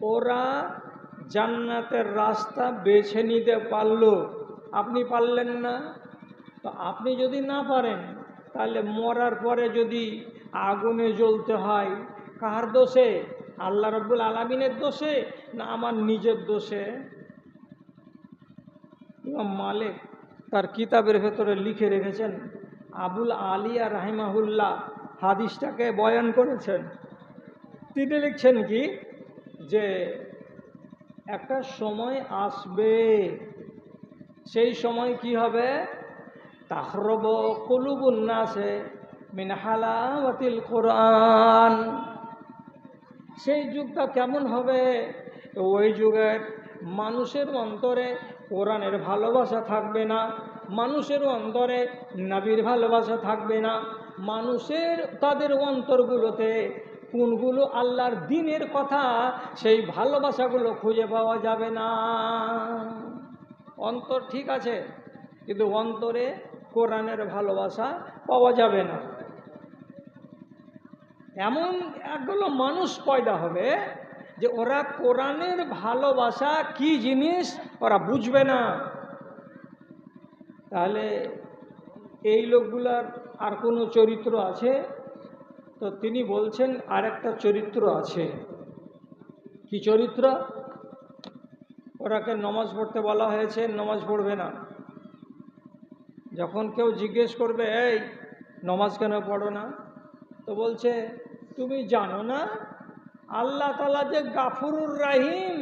ওরা জান্নাতের রাস্তা বেছে নিতে পারলো, আপনি পারলেন না। তো আপনি যদি না পারেন, তাহলে মরার পরে যদি আগুনে জ্বলতে হয়, কার দোষে? আল্লাহ রাব্বুল আলামিনের দোষে না আমার নিজের দোষে? ইমাম মালিক তার কিতাবের ভেতরে লিখে রেখেছেন, আবুল আলিয়া রাহিমাহুল্লাহ হাদিসটাকে বয়ান করেছেন। তিনি লিখছেন কি, যে একটা সময় আসবে, সেই সময় কি হবে? তাখরব কুলুবুন নাসে মিন হালাওয়াতিল কোরআন। সেই যুগটা কেমন হবে? ওই যুগের মানুষের অন্তরে কোরআনের ভালোবাসা থাকবে না, মানুষের অন্তরে নবীর ভালোবাসা থাকবে না, মানুষের তাদের অন্তরগুলোতে কোনগুলো আল্লাহর দ্বীনের কথা, সেই ভালোবাসাগুলো খুঁজে পাওয়া যাবে না। অন্তর ঠিক আছে, কিন্তু অন্তরে কোরআনের ভালোবাসা পাওয়া যাবে না। এমন একগুলো মানুষ পয়দা হবে যে ওরা কোরআনের ভালোবাসা কি জিনিস ওরা বুঝবে না। তাহলে এই লোকগুলার আর কোনো চরিত্র আছে? তো তিনি বলছেন আর একটা চরিত্র আছে। কি চরিত্র? ওরাকে নমাজ পড়তে বলা হয়েছে, নমাজ পড়বে না। যখন কেউ জিজ্ঞেস করবে, এই নমাজ কেন পড়ো না? তো বলছে, তুমি জানো না আল্লাহ তাআলা যে গাফুরুর রাহিম,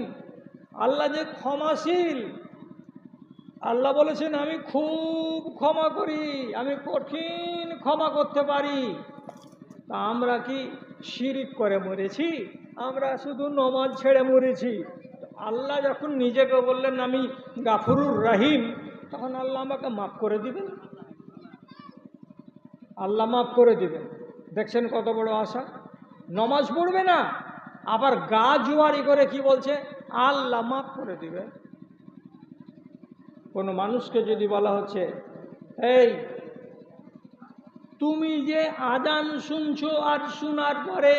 আল্লাহ যে ক্ষমাশীল। আল্লাহ বলেছেন আমি খুব ক্ষমা করি, আমি কঠিন ক্ষমা করতে পারি। তা আমরা কি শিরিক করে মরেছি? আমরা শুধু নমাজ ছেড়ে মরেছি। আল্লাহ যখন নিজেকে বললেন আমি গাফুরুর রাহিম, তখন আল্লাহ আমাকে মাফ করে দিবেন। আল্লাহ মাফ করে দিবেন। দেখছেন কত বড় আশা। নমাজ পড়বে না, আবার গা জুয়ারি করে কি বলছে? আল্লাহ মাফ করে দিবে। কোনো মানুষকে যদি বলা হচ্ছে, এই তুমি যে আজান শুনছো আর শোনার পরে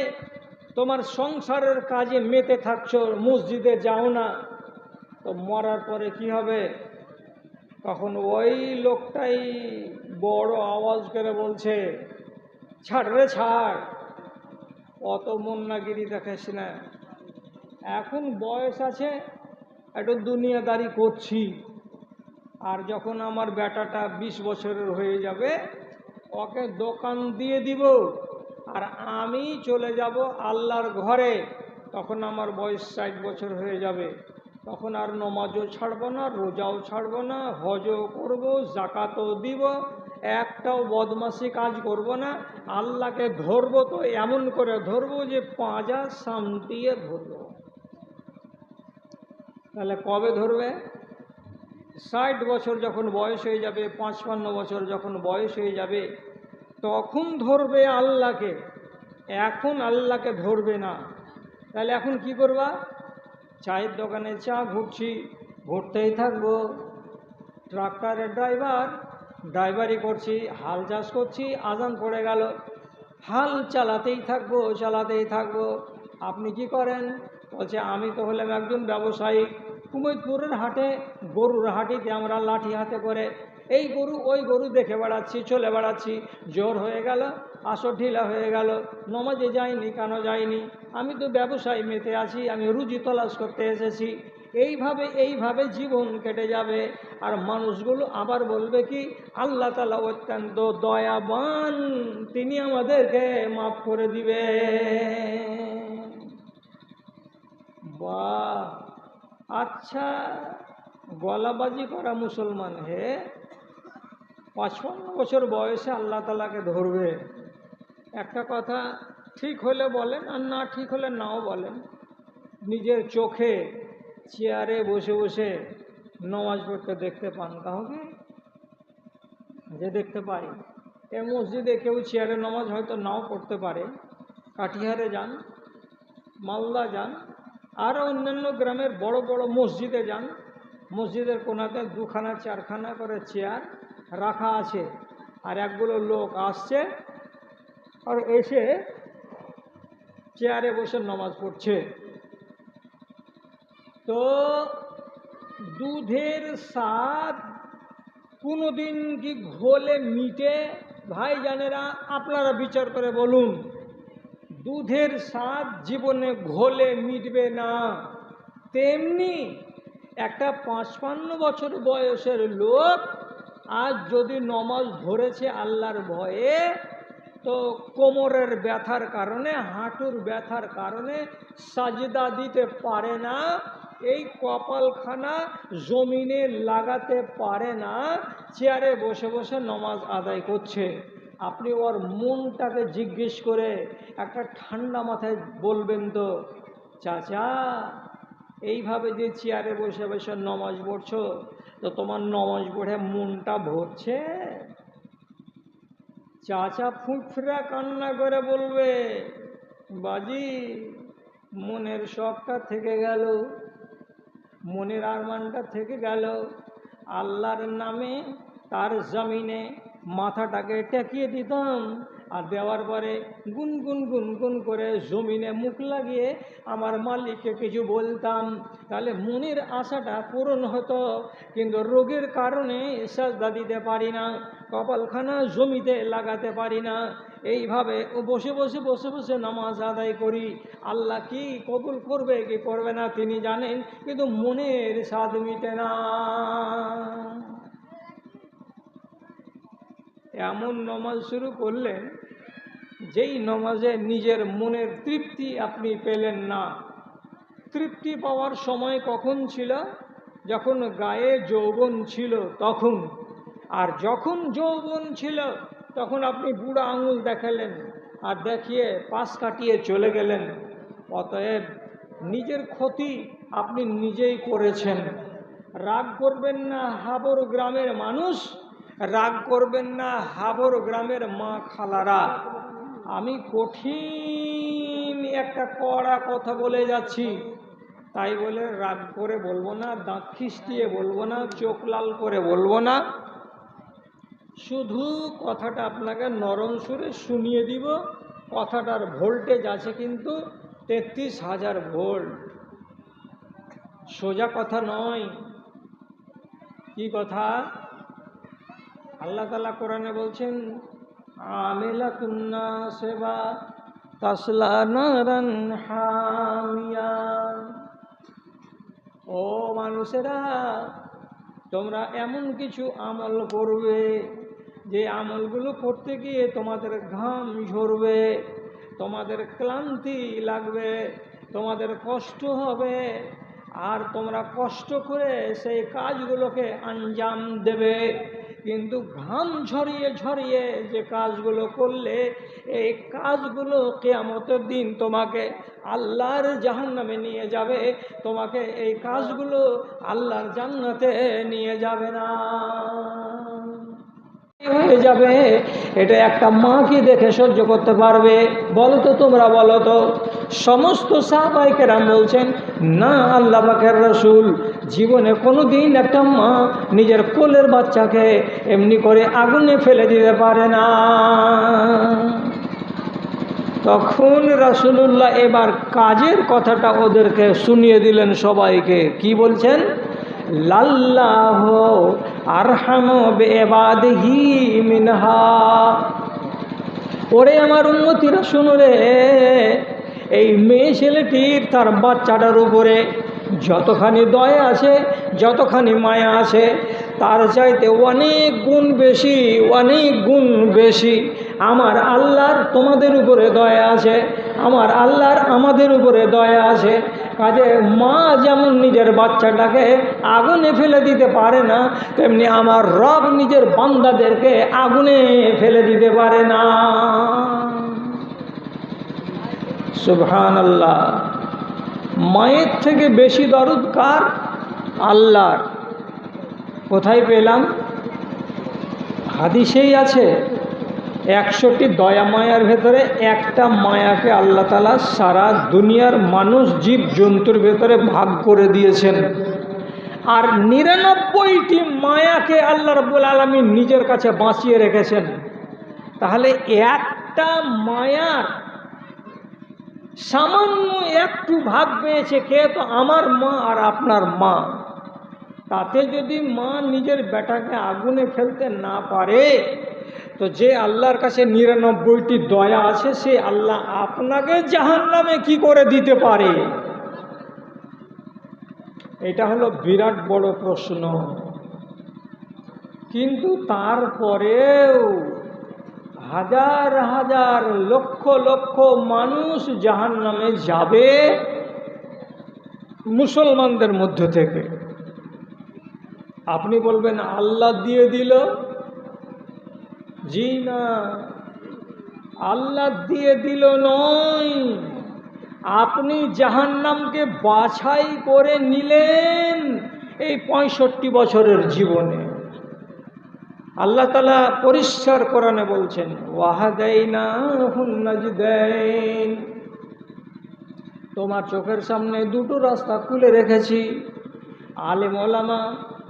তোমার সংসারের কাজে মেতে থাকছো, মসজিদে যাও না, তো মরার পরে কি হবে? তখন ওই লোকটাই বড় আওয়াজ করে বলছে, ছাড় রে ছাড়, অত মুন্নাগিরি দেখাস না, এখন বয়স আছে, একটু দুনিয়াদারি করছি, আর যখন আমার বেটাটা 20 বছরের হয়ে যাবে, ওকে দোকান দিয়ে দিব, আর আমি চলে যাব আল্লাহর ঘরে। তখন আমার বয়স 60 বছর হয়ে যাবে, তখন আর নমাজও ছাড়ব না, রোজাও ছাড়ব না, হজও করব, জাকাতও দিব, একটাও বদমাশি কাজ করব না। আল্লাহকে ধরবো তো এমন করে ধরবো যে পাঁজা সামটিয়ে ধরবো। তাহলে কবে ধরবে? 60 বছর যখন বয়স হয়ে যাবে, 55 বছর যখন বয়স হয়ে যাবে, তখন ধরবে আল্লাহকে। এখন আল্লাহকে ধরবে না। তাহলে এখন কি করবা? চায়ের দোকানে চা ঘুরছি, ঘুরতেই থাকবো। ট্রাক্টরের ড্রাইভারি করছি, হাল চাষ করছি, আজান পড়ে গেল, হাল চালাতেই থাকবো, চালাতেই থাকবো। আপনি কি করেন? বলছে আমি তো হলাম একজন ব্যবসায়ী। কুমৈদপুরের হাটে, গরুর হাটিতে আমরা লাঠি হাতে করে এই গরু ওই গরু দেখে বেড়াচ্ছি, চলে বেড়াচ্ছি। জোর হয়ে গেল, আসর ঢিলা হয়ে গেল, নমাজে যাইনি। কেন যাইনি? আমি তো ব্যবসায় মেতে আছি, আমি রুজি তলাশ করতে এসেছি। এইভাবে জীবন কেটে যাবে। আর মানুষগুলো আবার বলবে কি, আল্লাহ তাআলা অত্যন্ত দয়াবান, তিনি আমাদেরকে মাফ করে দিবে। বাহ, আচ্ছা, গলাবাজি করা মুসলমান হে 55 বছর বয়সে আল্লাহ তাআলাকে ধরবে। একটা কথা ঠিক হলে বলেন, আর না ঠিক হলে নাও বলেন। নিজের চোখে চেয়ারে বসে বসে নমাজ পড়তে দেখতে পান কাউকে? যে দেখতে পাই। এ মসজিদে কেউ চেয়ারে নমাজ হয়তো নাও পড়তে পারে। কাটিহারে যান, মালদা যান, আরও অন্যান্য গ্রামের বড় বড় মসজিদে যান, মসজিদের কোনাতে 2খানা 4খানা করে চেয়ার রাখা আছে, আর একগুলো লোক আসছে আর এসে চেয়ারে বসে নমাজ পড়ছে। তো দুধের স্বাদ কোনোদিন কি ঘোলে মিটে? ভাইজানেরা আপনারা বিচার করে বলুন, দুধের স্বাদ জীবনে ঘোলে মিটবে না। তেমনি একটা 55 বছর বয়সের লোক আজ যদি নমাজ ধরেছে আল্লাহর ভয়ে, তো কোমরের ব্যথার কারণে, হাঁটুর ব্যথার কারণে সাজদা দিতে পারে না, এই কপালখানা জমিনে লাগাতে পারে না, চেয়ারে বসে বসে নমাজ আদায় করছে। আপনি ওর মনটাকে জিজ্ঞেস করে একটা ঠান্ডা মাথায় বলবেন তো, চাচা এইভাবে যে চেয়ারে বসে বসে নমাজ পড়ছো, তো তোমার নমাজ পড়ে মনটা ভরছে? চাচা ফুঁফরা কান্না করে বলবে, বাজি মনের শখটা থেকে গেল, মনের আরমানটা থেকে গেল। আল্লাহর নামে তার জমিনে মাথাটাকে টেকিয়ে দিতাম, আর দেওয়ার পরে গুনগুন গুনগুন করে জমিনে মুখ লাগিয়ে আমার মালিককে কিছু বলতাম, তাহলে মনের আশাটা পূরণ হতো। কিন্তু রোগের কারণে সাজদা দিতে পারি না, কপালখানা জমিতে লাগাতে পারি না, এইভাবে বসে বসে বসে বসে নামাজ আদায় করি। আল্লাহ কি কবুল করবে কি করবে না তিনি জানেন, কিন্তু মনের স্বাদ মিটে না। এমন নমাজ শুরু করলেন যেই নমাজে নিজের মনের তৃপ্তি আপনি পেলেন না। তৃপ্তি পাওয়ার সময় কখন ছিল? যখন গায়ে যৌবন ছিল তখন। আর যখন যৌবন ছিল তখন আপনি বুড়া আঙুল দেখালেন আর দেখিয়ে পাশ কাটিয়ে চলে গেলেন। অতএব নিজের ক্ষতি আপনি নিজেই করেছেন। রাগ করবেন না হাবর গ্রামের মানুষ, রাগ করবেন না হাবর গ্রামের মা খালারা। আমি কঠিন একটা কড়া কথা বলে যাচ্ছি, তাই বলে রাগ করে বলবো না, দাঁত খিস্টিয়ে বলবো না, চোখ লাল করে বলবো না, শুধু কথাটা আপনাকে নরম সুরে শুনিয়ে দিব। কথাটার ভোল্টেজ আছে কিন্তু 33,000 ভোল্ট, সোজা কথা নয়। কি কথা? আল্লাহ তাআলা কোরআনে বলছেন, আমিলাতুন নাসিবা তাসলা নারান হামিয়া। ও মানুষেরা, তোমরা এমন কিছু আমল করবে যে আমলগুলো করতে গিয়ে তোমাদের ঘাম ঝরবে, তোমাদের ক্লান্তি লাগবে, তোমাদের কষ্ট হবে, আর তোমরা কষ্ট করে সেই কাজগুলোকে আঞ্জাম দেবে। কিন্তু ঘাম ঝরিয়ে ঝরিয়ে যে কাজগুলো করলে, এই কাজগুলো কিয়ামতের দিন তোমাকে আল্লাহর জাহান্নামে নিয়ে যাবে, তোমাকে এই কাজগুলো আল্লাহর জান্নাতে নিয়ে যাবে না, হয়ে যাবে। এটা একটা মা কি দেখে সহ্য করতে পারবে? বলো তো, তোমরা বলো তো। সমস্ত সাহাবায়ে কেরাম বলছেন, না আল্লাহ পাকের রাসূল, জীবনে কোনো দিন একটা মা নিজের কোলের বাচ্চাকে এমনি করে আগুনে ফেলে দিতে পারে না। তখন রাসূলুল্লাহ এবার কাজের কথাটা ওদেরকে শুনিয়ে দিলেন সবাইকে। কি বলছেন? লাল্লাহু আরহামু বিইবাদিহি মিনহা। ওরে আমার উম্মতিরা শুনো রে, এই মেয়ে ছেলেটির তার বাচ্চাটার উপরে যতখানি দয়া আছে, যতখানি মায়া আছে, তার চাইতে অনেক গুণ বেশি, অনেক গুণ বেশি আমার আল্লাহর তোমাদের উপরে দয়া আছে, আমার আল্লাহর আমাদের উপরে দয়া আছে। কাজে মা যেমন নিজের বাচ্চাটাকে আগুনে ফেলে দিতে পারে না, তেমনি আমার রব নিজের বান্দাদেরকে আগুনে ফেলে দিতে পারে না। সুবহানাল্লাহ। মায়ের থেকে বেশি দরদ কার? আল্লাহর। কোথায় পেলাম? হাদিসেই আছে, 100টি দয়া মায়ার ভেতরে একটা মায়াকে আল্লাহ তাআলা সারা দুনিয়ার মানুষ জীব জন্তুর ভেতরে ভাগ করে দিয়েছেন, আর 99টি মায়াকে আল্লাহ রাব্বুল আলামিন নিজের কাছে বাঁচিয়ে রেখেছেন। তাহলে একটা মায়ার সামান্য একটু ভাগ পেয়েছে, কে? তো আমার মা আর আপনার মা। তাতে যদি মা নিজের বেটাকে আগুনে ফেলতে না পারে, তো যে আল্লাহর কাছে 99টি দয়া আছে, সে আল্লাহ আপনাকে জাহান্নামে কি করে দিতে পারে? এটা হলো বিরাট বড় প্রশ্ন। কিন্তু তারপরেও হাজার হাজার লক্ষ লক্ষ মানুষ জাহান্নামে যাবে মুসলমানদের মধ্য থেকে। আপনি বলবেন আল্লাহ দিয়ে দিল? জি না, আল্লাহ দিয়ে দিল নয়, আপনি জাহান্নামকে বাছাই করে নিলেন এই 65 বছরের জীবনে। আল্লাহ তাআলা পরিষ্কার কোরআনে বলছেন, ওয়াহাদাইনাহুন নাজদাইন, তোমার চোখের সামনে দুটো রাস্তা খুলে রেখেছি। আলেম ওলামা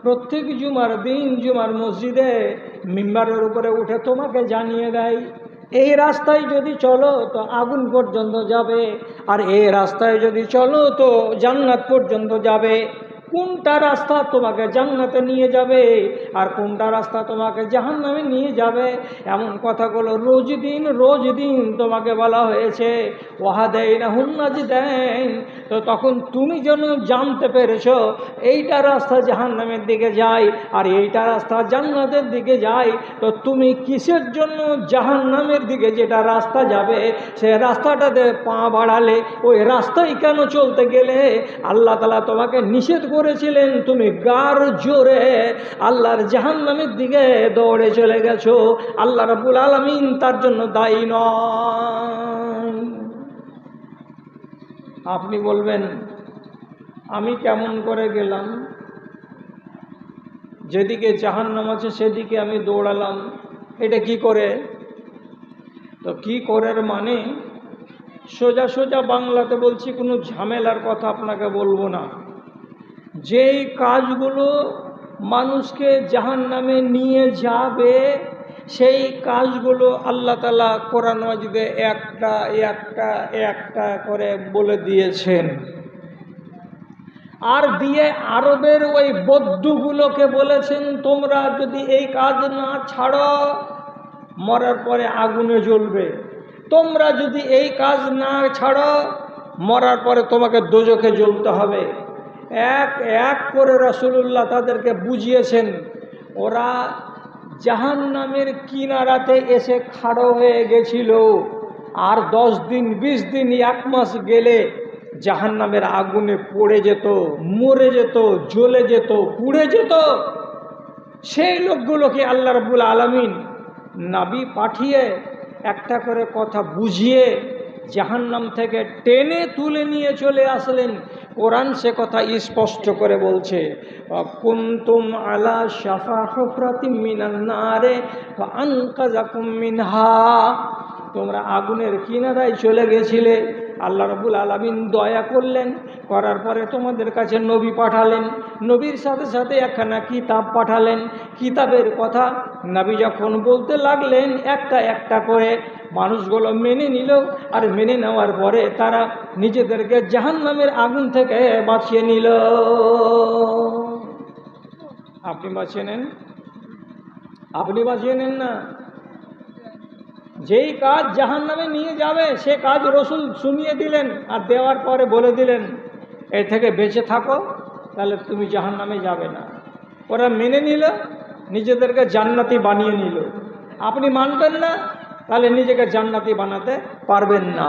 প্রত্যেক জুমার দিন জুমার মসজিদে মিম্বারের উপরে উঠে তোমাকে জানিয়ে দেয়, এই রাস্তায় যদি চলো তো আগুন পর্যন্ত যাবে, আর এই রাস্তায় যদি চলো তো জান্নাত পর্যন্ত যাবে। কোনটা রাস্তা তোমাকে জান্নাতে নিয়ে যাবে আর কোনটা রাস্তা তোমাকে জাহান্নামে নিয়ে যাবে, এমন কথাগুলো রোজ দিন তোমাকে বলা হয়েছে। ওয়াহাদাইনাহুন নাজদাইন, তো তখন তুমি যেন জানতে পেরেছো এইটা রাস্তা জাহান্নামের দিকে যায় আর এইটা রাস্তা জান্নাতের দিকে যায়, তো তুমি কিসের জন্য জাহান্নামের দিকে যেটা রাস্তা যাবে সে রাস্তাটাতে পা বাড়ালে? ওই রাস্তায় কেন চলতে গেলে? আল্লাহ তাআলা তোমাকে নিষেধ করেছিলেন, তুমি গার জোরে আল্লাহর জাহান্নামের দিকে দৌড়ে চলে গেছো। আল্লাহ রাব্বুল আলামিন তার জন্য দায়ী নয়। আপনি বলবেন আমি কেমন করে গেলাম? যেদিকে জাহান্নাম আছে সেদিকে আমি দৌড়ালাম, এটা কি করে? তো কি করার মানে সোজা সোজা বাংলাতে বলছি, কোনো ঝামেলার কথা আপনাকে বলবো না। যেই কাজগুলো মানুষকে জাহান্নামে নিয়ে যাবে সেই কাজগুলো আল্লাহ তাআলা কোরআন মাজিদে একটা একটা একটা করে বলে দিয়েছেন। আর দিয়ে আরবের ওই বদ্যুগুলোকে বলেছেন, তোমরা যদি এই কাজ না ছাড়ো মরার পরে আগুনে জ্বলবে, তোমরা যদি এই কাজ না ছাড়ো মরার পরে তোমাকে দোজখে জ্বলতে হবে। এক এক করে রাসূলুল্লাহ তাদেরকে বুঝিয়েছেন। ওরা জাহান্নামের কিনারাতে এসে খাড়ো হয়ে গেছিল, আর 10 দিন 20 দিন 1 মাস গেলে জাহান্নামের আগুনে পড়ে যেত, মরে যেত, জ্বলে যেত, পুড়ে যেত। সেই লোকগুলোকে আল্লাহ রাব্বুল আলামিন নবী পাঠিয়ে একটা করে কথা বুঝিয়ে জাহান্নাম থেকে টেনে তুলে নিয়ে চলে আসলেন। কোরআন সে কথা স্পষ্ট করে বলছে, কুনতুম আলা শাফা হুফরাতিম মিনান নারে ফাআনকাযাকুম মিনহা, তোমরা আগুনের কিনারায় চলে গেছিলে, আল্লাহ রাব্বুল আলামিন দয়া করলেন, করার পরে তোমাদের কাছে নবী পাঠালেন, নবীর সাথে সাথে একখানা কিতাব পাঠালেন। কিতাবের কথা নবী যখন বলতে লাগলেন একটা একটা করে মানুষগুলো মেনে নিল, আর মেনে নেওয়ার পরে তারা নিজেদেরকে জাহান্নামের আগুন থেকে বাঁচিয়ে নিল। আপনি বাঁচিয়ে নেন? আপনি বাঁচিয়ে নেন না। যেই কাজ জাহান্নামে নিয়ে যাবে সে কাজ রসুল শুনিয়ে দিলেন, আর দেওয়ার পরে বলে দিলেন এর থেকে বেঁচে থাকো, তাহলে তুমি জাহান্নামে যাবে না। ওরা মেনে নিল, নিজেদেরকে জান্নাতি বানিয়ে নিল। আপনি মানবেন না, তাহলে নিজেকে জান্নাতি বানাতে পারবেন না।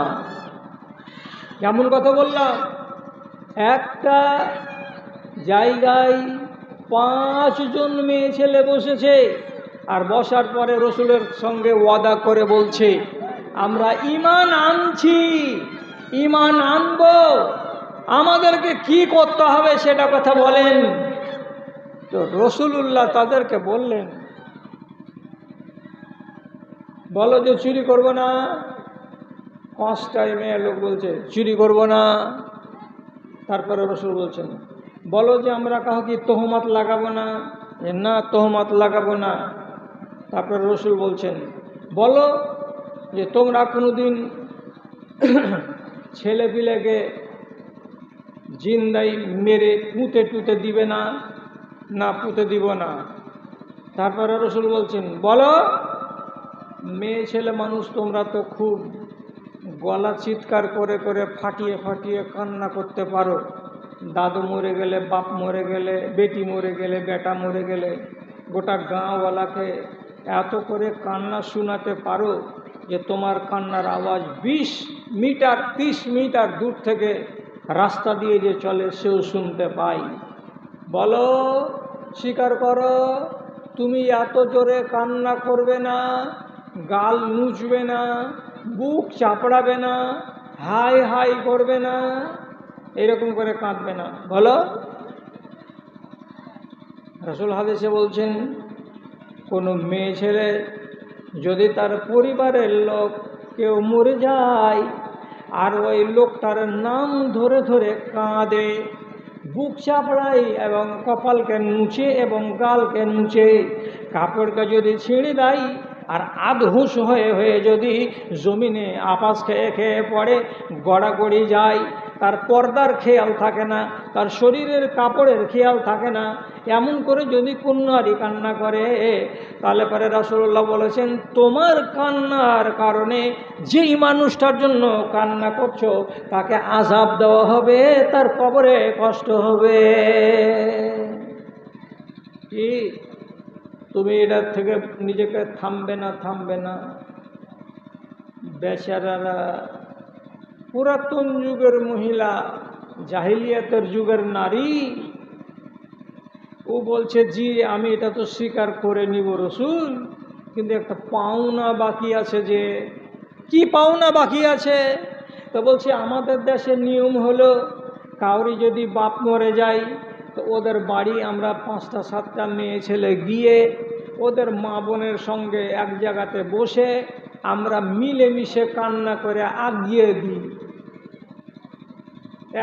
কেমন কথা বললাম? একটা জায়গায় 5 জন মেয়ে ছেলে বসেছে, আর বসার পরে রসুলের সঙ্গে ওয়াদা করে বলছে আমরা ঈমান আনছি, ঈমান আনব, আমাদেরকে কি করতে হবে সেটা কথা বলেন। তো রাসূলুল্লাহ তাদেরকে বললেন, বলো যে চুরি করব না। 5টাই মেয়ে লোক বলছে চুরি করব না। তারপরে রাসূল বলছেন, বলো যে আমরা কাউকে তোহমত লাগাবো না। না, তোহমত লাগাবো না। তারপরে রাসূল বলছেন, বলো যে তোমরা কোনোদিন ছেলে পিলেকে জিন্দাই মেরে পুঁতে টুতে দিবে না, না পুঁতে দিব না। তারপরে রসুল বলছেন, বলো মেয়ে ছেলে মানুষ তোমরা তো খুব গলা চিৎকার করে করে ফাটিয়ে ফাটিয়ে কান্না করতে পারো, দাদু মরে গেলে, বাপ মরে গেলে, বেটি মরে গেলে, বেটা মরে গেলে গোটা গাঁওয়ালাকে এত করে কান্না শোনাতে পারো যে তোমার কান্নার আওয়াজ 20 মিটার 30 মিটার দূর থেকে রাস্তা দিয়ে যে চলে সেও শুনতে পাই। বলো, স্বীকার করো, তুমি এত জোরে কান্না করবে না, গাল মুছবে না, বুক চাপড়াবে না, হাই হাই করবে না, এরকম করে কাঁদবে না, বলো। রাসূল হাদিসে বলছেন, কোনো মেয়ে ছেলে যদি তার পরিবারের লোক কেউ মরে যায় আর ওই লোকটার নাম ধরে ধরে কাঁদে, বুক চাপড়ায় এবং কপালকে নুচে এবং গালকে নুচে, কাপড়কে যদি ছিঁড়ে দেয় আর আধহুঁশ হয়ে হয়ে যদি জমিনে আপাস খেয়ে খেয়ে পড়ে, গড়াগড়ি যায়, তার পর্দার খেয়াল থাকে না, তার শরীরের কাপড়ের খেয়াল থাকে না, এমন করে যদি কোন নারী কান্না করে, তাহলে পরে রাসূলুল্লাহ বলেছেন, তোমার কান্নার কারণে যেই মানুষটার জন্য কান্না করছো তাকে আযাব দেওয়া হবে, তার কবরে কষ্ট হবে। কি তুমি এটার থেকে নিজেকে থামবে না? বেচারারা পুরাতন যুগের মহিলা, জাহিলিয়াতের যুগের নারী, ও বলছে, জি আমি এটা তো স্বীকার করে নিব রসুল, কিন্তু একটা পাওনা বাকি আছে। যে কি পাওনা বাকি আছে? তো বলছে, আমাদের দেশের নিয়ম হলো কাউরি যদি বাপ মরে যায় তো ওদের বাড়ি আমরা 5টা 7টা মেয়ে ছেলে গিয়ে ওদের মা বোনের সঙ্গে এক জায়গাতে বসে আমরা মিলেমিশে কান্না করে আগিয়ে দিই।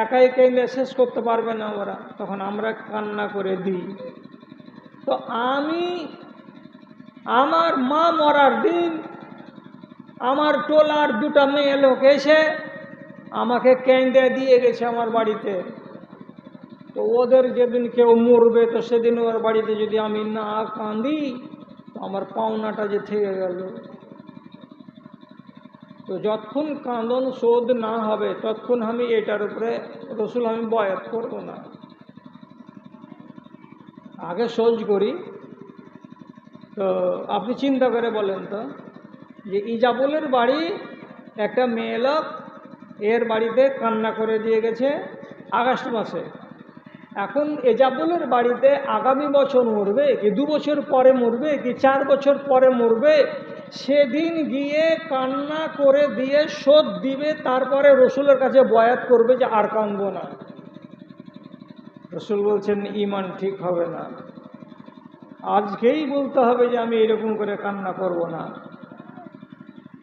একাই কেঁদে শেষ করতে পারবে না ওরা, তখন আমরা কান্না করে দিই। তো আমার মা মরার দিন আমার টোলার 2টা মেয়ে লোক এসে আমাকে কেঁদে দিয়ে গেছে আমার বাড়িতে। তো ওদের যেদিন কেউ মরবে তো সেদিন ওর বাড়িতে যদি আমি না কাঁদি তো আমার পাওনাটা যে থেকে গেল। তো যতক্ষণ কাঁদন শোধ না হবে ততক্ষণ আমি এটার উপরে রসুল আমি বয়াত করব না। আগে সহ্য করি। তো আপনি চিন্তা করে বলেন তো, যে ইজাবুলের বাড়ি একটা মেয়ে লোক এর বাড়িতে কান্না করে দিয়ে গেছে আগস্ট মাসে। এখন এজাবুলের বাড়িতে আগামী বছর মরবে কি 2 বছর পরে মরবে কি 4 বছর পরে মরবে, সেদিন গিয়ে কান্না করে দিয়ে শোধ দিবে, তারপরে রসুলের কাছে বয়াত করবে যে আর কাঁদবো না। রসুল বলছেন ঈমান ঠিক হবে না। আজকেই বলতে হবে যে আমি এরকম করে কান্না করব না।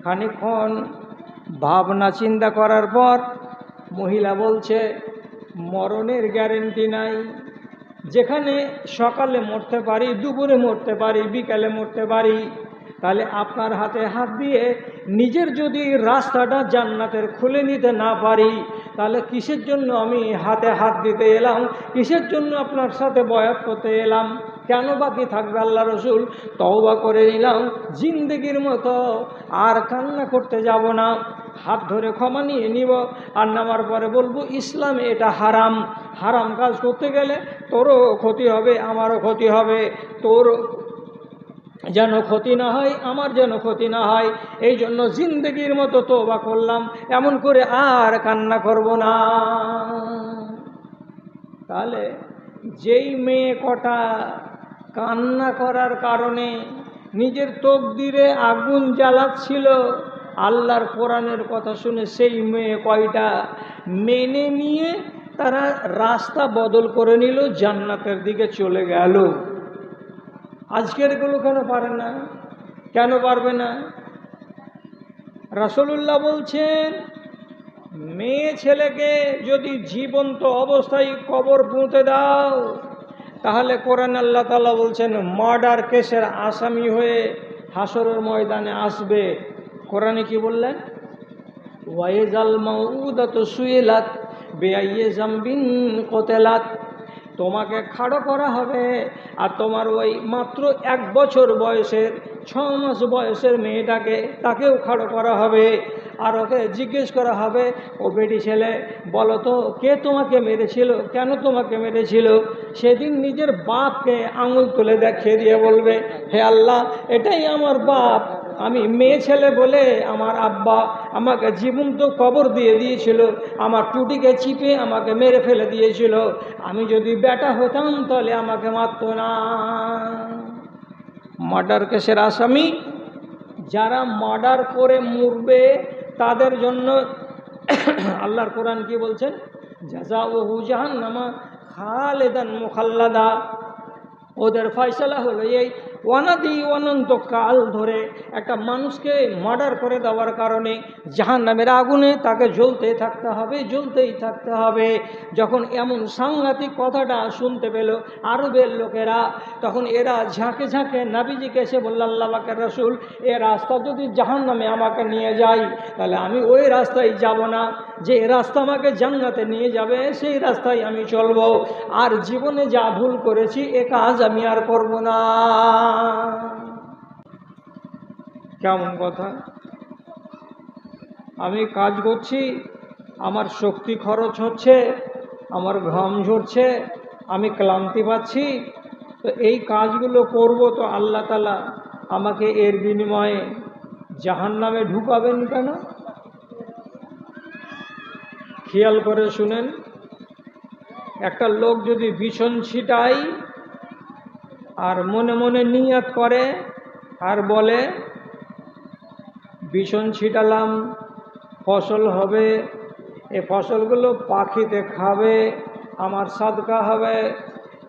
খানিকক্ষণ ভাবনা চিন্তা করার পর মহিলা বলছে, মরণের গ্যারেন্টি নাই। যেখানে সকালে মরতে পারি, দুপুরে মরতে পারি, বিকালে মরতে পারি, তাহলে আপনার হাতে হাত দিয়ে নিজের যদি রাস্তাটা জান্নাতের খুলে নিতে না পারি, তাহলে কিসের জন্য আমি হাতে হাত দিতে এলাম? কিসের জন্য আপনার সাথে বয়াত করতে এলাম? কেন বাকি থাকবে? আল্লাহ রসুল, তওবা করে নিলাম, জিন্দেগির মতো আর কান্না করতে যাব না, হাত ধরে ক্ষমা নিয়ে নিব। আর নামার পরে বলবো, ইসলামে এটা হারাম, হারাম কাজ করতে গেলে তোরও ক্ষতি হবে, আমারও ক্ষতি হবে, তোর যেন ক্ষতি না হয়, আমার যেন ক্ষতি না হয়, এই জন্য জিন্দেগির মতো তওবা করলাম, এমন করে আর কান্না করব না। তাহলে যেই মেয়ে কটা কান্না করার কারণে নিজের তকদিরে আগুন জ্বালাচ্ছিল, আল্লাহর কোরআনের কথা শুনে সেই মেয়ে কয়টা মেনে নিয়ে তারা রাস্তা বদল করে নিল, জান্নাতের দিকে চলে গেল। আজকের এগুলো কেন পারে না? কেন পারবে না? রাসূলুল্লাহ বলছেন, মেয়ে ছেলেকে যদি জীবন্ত অবস্থায় কবর পুঁতে দাও, তাহলে কোরআন আল্লাহ তাআলা বলছেন মার্ডার কেসের আসামি হয়ে হাসরের ময়দানে আসবে। কোরআনে কি বললেন? ওয়াইজাল মাউদাতু সুইলাত বিআইয়ি যামবিন কুতিলাত। তোমাকে খাড়ো করা হবে, আর তোমার ওই মাত্র 1 বছর বয়সের 6 মাস বয়সের মেয়েটাকে তাকেও খাড়ো করা হবে। আর ওকে জিজ্ঞেস করা হবে, ও বেটি ছেলে বলো তো কে তোমাকে মেরেছিল, কেন তোমাকে মেরেছিল? সেদিন নিজের বাপকে আঙুল তুলে দেখিয়ে দিয়ে বলবে, হে আল্লাহ, এটাই আমার বাপ। আমি মেয়ে ছেলে বলে আমার আব্বা আমাকে জীবন্ত কবর দিয়ে দিয়েছিল, আমার টুটিকে চিপে আমাকে মেরে ফেলে দিয়েছিল। আমি যদি বেটা হতাম তাহলে আমাকে মারত না। মার্ডার কেসের আসামি যারা মার্ডার করে মরবে তাদের জন্য আল্লাহর কোরআন কি বলছেন? জাযাউহু জাহান্নামা খালিদান মুখাল্লাদা। ওদের ফয়সালা হলো এই অনাদি অনন্তকাল ধরে একটা মানুষকে মার্ডার করে দেওয়ার কারণে জাহান্নামের আগুনে তাকে জ্বলতেই থাকতে হবে, জ্বলতেই থাকতে হবে। যখন এমন সাংঘাতিক কথাটা শুনতে পেল আরবের লোকেরা, তখন এরা ঝাঁকে ঝাঁকে নবীজিকে এসে বলল, আল্লাহ পাকের রাসূল, এ রাস্তা যদি জাহান্নামে আমাকে নিয়ে যায় তাহলে আমি ওই রাস্তায় যাব না, যে রাস্তা আমাকে জান্নাতে নিয়ে যাবে সেই রাস্তায় আমি চলব। আর জীবনে যা ভুল করেছি এ কাজ আমি আর করব না। কেমন কথা? আমি কাজ করছি, আমার শক্তি খরচ হচ্ছে, আমার ঘাম ঝরছে, আমি ক্লান্তি পাচ্ছি, তো এই কাজগুলো করব, তো আল্লাহ তাআলা আমাকে এর বিনিময়ে জাহান্নামে ঢুকাবেন কেন? খেয়াল করে শুনেন, একটা লোক যদি বিছন ছিটায় আর মনে মনে নিয়ত করে আর বলে, বিছন ছিটালাম, ফসল হবে, এ ফসলগুলো পাখিতে খাবে, আমার সাদকা হবে।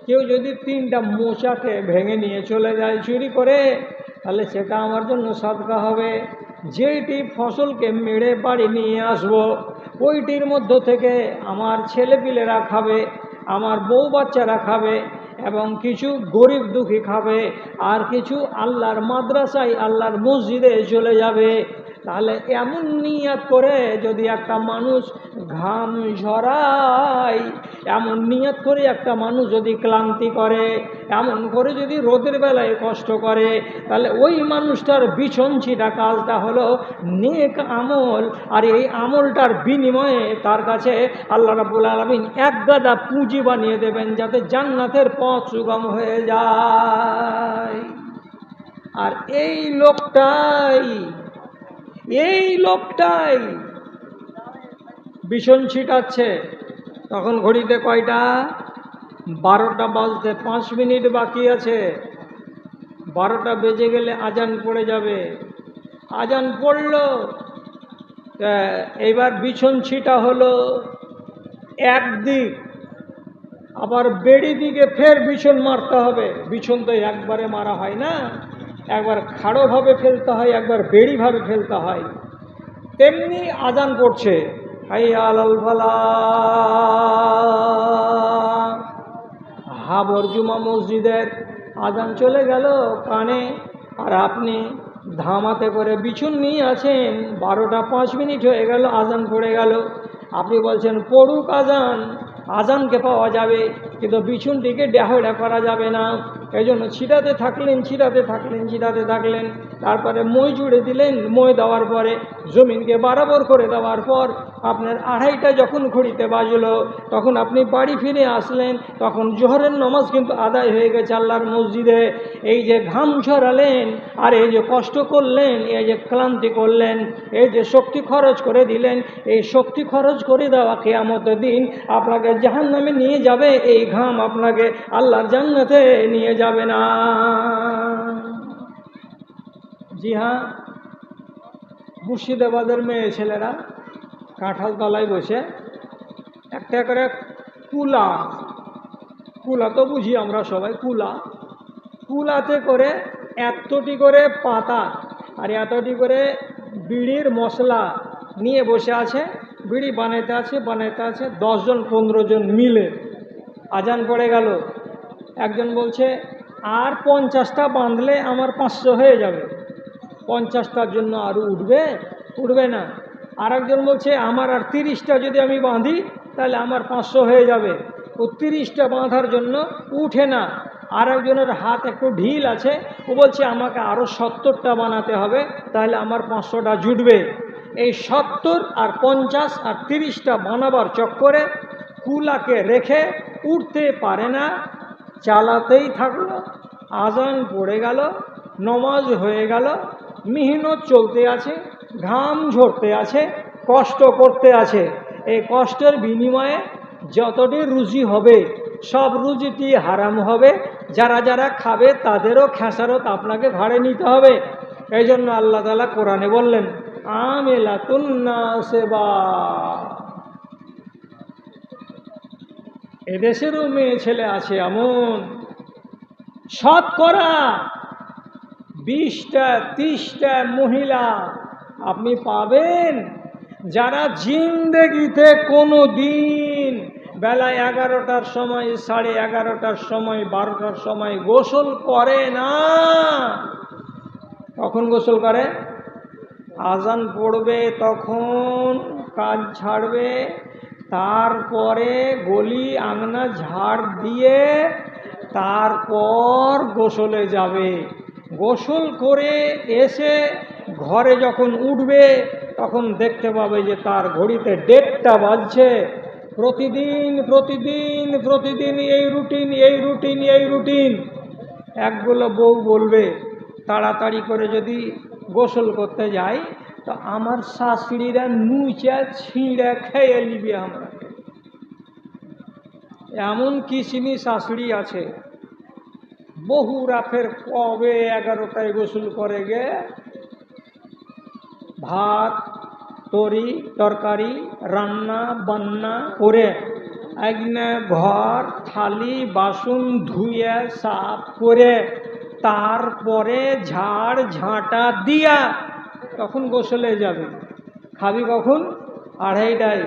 কেউ যদি 3টা মোচাকে ভেঙে নিয়ে চলে যায় চুরি করে, তাহলে সেটা আমার জন্য সাদকা হবে। যেইটি ফসলকে মেরে বাড়ি নিয়ে আসবো, ওইটির মধ্য থেকে আমার ছেলেপিলেরা খাবে, আমার বউ বাচ্চারা খাবে, এবং কিছু গরিব দুঃখী খাবে, আর কিছু আল্লাহর মাদ্রাসায় আল্লাহর মসজিদে চলে যাবে। তাহলে এমন নিয়ত করে যদি একটা মানুষ ঘাম ঝরায়, এমন নিয়ত করে একটা মানুষ যদি ক্লান্তি করে, এমন করে যদি রোদের বেলায় কষ্ট করে, তাহলে ওই মানুষটার বিছন ছিটা কাজটা হলো নেক আমল। আর এই আমলটার বিনিময়ে তার কাছে আল্লাহ রাব্বুল আলামিন 1 গাদা পুঁজি বানিয়ে দেবেন, যাতে জান্নাতের পথ সুগম হয়ে যায়। আর এই লোকটাই বিছন ছিটাচ্ছে, তখন ঘড়িতে কয়টা? 12টা বাজতে 5 মিনিট বাকি আছে। 12টা বেজে গেলে আজান পড়ে যাবে। আজান পড়ল, এইবার বিছন ছিটা হলো একদিক, আবার বেড়ি দিকে ফের বিছন মারতে হবে। বিছন তো একবারে মারা হয় না, একবার খাড়োভাবে ফেলতে হয়, একবার বেড়িভাবে ফেলতে হয়। তেমনি আজান পড়ছে, হাইয়া আলাল ফালাহ, হাবর জুমা মসজিদের আজান চলে গেল কানে, আর আপনি ধামাতে করে বিছুন নিয়ে আছেন। 12টা 5 মিনিট হয়ে গেল, আজান পড়ে গেল। আপনি বলছেন পড়ুক আজান, আজানকে পাওয়া যাবে, কিন্তু বিছুনটিকে ডেহড়া করা যাবে না। এই জন্য ছিটাতে থাকলেন। তারপরে মই জুড়ে দিলেন। মই দেওয়ার পরে জমিনকে বরাবর করে দেওয়ার পর আপনার 2:30টা যখন ঘড়িতে বাজলো, তখন আপনি বাড়ি ফিরে আসলেন। তখন জোহরের নামাজ কিন্তু আদায় হয়ে গেছে আল্লাহর মসজিদে। এই যে ঘাম ঝরালেন, আর এই যে কষ্ট করলেন, এই যে ক্লান্তি করলেন, এই যে শক্তি খরচ করে দিলেন, এই শক্তি খরচ করে দেওয়া কিয়ামতের দিন আপনাকে জাহান্নামে নিয়ে যাবে। এই ঘাম আপনাকে আল্লাহর জান্নাতে নিয়ে যাবে না। জি হ্যাঁ, মুর্শিদাবাদের মেয়ে ছেলেরা কাঁঠাল তলায় বসে একটা করে কুলা তো বুঝি আমরা সবাই, কুলাতে করে এতটি করে পাতা আর এতটি করে বিড়ির মশলা নিয়ে বসে আছে। বিড়ি বানাইতে আছে 10জন 15 জন মিলে। আজান পড়ে গেল, একজন বলছে আর 50টা বাঁধলে আমার 500 হয়ে যাবে। 50টার জন্য আর উঠবে না। আর একজন বলছে আমার আর 30টা যদি আমি বাঁধি তাহলে আমার 500 হয়ে যাবে। ও 30টা বাঁধার জন্য উঠে না। আর একজনের হাত একটু ঢিল আছে, ও বলছে আমাকে আরও 70টা বানাতে হবে, তাহলে আমার 500টা জুটবে। এই 70 আর 50 আর 30টা বানাবার চক্করে কুলাকে রেখে উঠতে পারে না, চালাতেই থাকলো। আজান পড়ে গেল, নমাজ হয়ে গেল, মেহনত চলতে আছে, ঘাম ঝরতে আছে, কষ্ট করতে আছে। এই কষ্টের বিনিময়ে যতটি রুজি হবে সব রুজিটি হারাম হবে। যারা যারা খাবে তাদেরও খেসারত আপনাকে ঘাড়ে নিতে হবে। এই জন্য আল্লাহ তাআলা কোরআনে বললেন আমিলাতুন নাসিবা। এদেশেরও মেয়ে ছেলে আছে এমন, শতকরা 20টা 30টা মহিলা আপনি পাবেন যারা জিন্দেগিতে কোনো দিন বেলা 11টার সময়, 11:30টার সময়, 12টার সময় গোসল করে না। কখন গোসল করে? আজান পড়বে তখন কাজ ছাড়বে, তারপরে গলি আঙনা ঝাড় দিয়ে তারপর গোসলে যাবে। গোসল করে এসে ঘরে যখন উঠবে তখন দেখতে পাবে যে তার ঘড়িতে 1:30টা বাজছে। প্রতিদিন প্রতিদিন প্রতিদিন এই রুটিন, এই রুটিন, এই রুটিন। একগুলো বউ বলবে তাড়াতাড়ি করে যদি গোসল করতে যাই তো আমার শাশুড়িরা নুচা ছিঁড়া খেয়ে নিবে আমরা। এমন কিসিনি শাশুড়ি আছে, বহু রাতের কবে 11টায় গোসল করে গে, ভাত তরকারি রান্না বান্না করে একনা ঘর থালি বাসন ধুয়ে সাফ করে তারপরে ঝাড় ঝাঁটা দিয়া তখন গোসলে যাবে। খাবি কখন? 2:30টায়।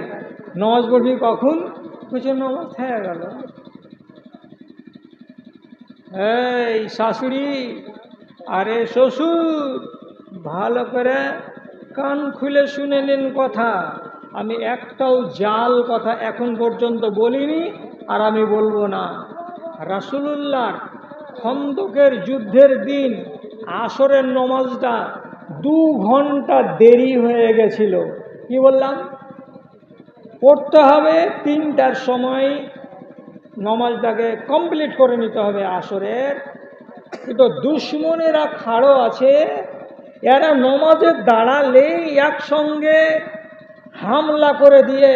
নামাজ পড়বি কখন? কিছু নামাজ হয়ে গেল। এই শাশুড়ি, আরে শ্বশুর, ভালো করে কান খুলে শুনে নিন কথা। আমি একটাও জাল কথা এখন পর্যন্ত বলিনি, আর আমি বলবো না। রাসূলুল্লাহ খন্দকের যুদ্ধের দিন আসরের নমাজটা 2 ঘন্টা দেরি হয়ে গেছিল। কি বললাম? পড়তে হবে 3টার সময়, নমাজটাকে কমপ্লিট করে নিতে হবে আসরের। কিন্তু দুশ্মনেরা খাড়ো আছে, এরা নমাজে দাঁড়ালে একসঙ্গে হামলা করে দিয়ে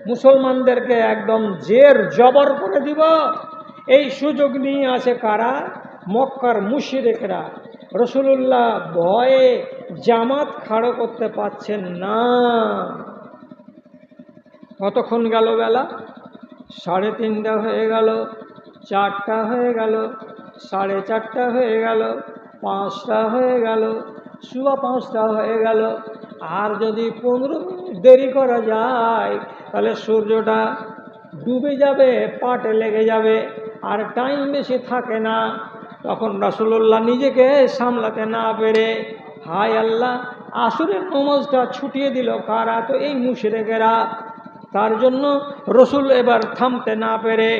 মুসলমানদেরকে একদম জের জবর করে দিব। এই সুযোগ নিয়ে আছে কারা? মক্কার মুশরিকরা। রাসূলুল্লাহ ভয়ে জামাত খাড়ো করতে পারছেন না। কতক্ষণ গেল বেলা? 3:30 হয়ে গেল, 4টা হয়ে গেল, 4:30 হয়ে গেল, 5টা হয়ে গেল, 5:15 হয়ে গেল। আর যদি 15 মিনিট দেরি করা যায় তাহলে সূর্যটা ডুবে যাবে, পাটে লেগে যাবে, আর টাইম বেশি থাকে না। তখন রাসূলুল্লাহ নিজেকে সামলাতে না পেরে, হায় আল্লাহ, আসরের নামাজটা ছুটিয়ে দিল কারা? তো এই মুশরিকেরা। তার জন্য রসুল এবার থামতে না পেরে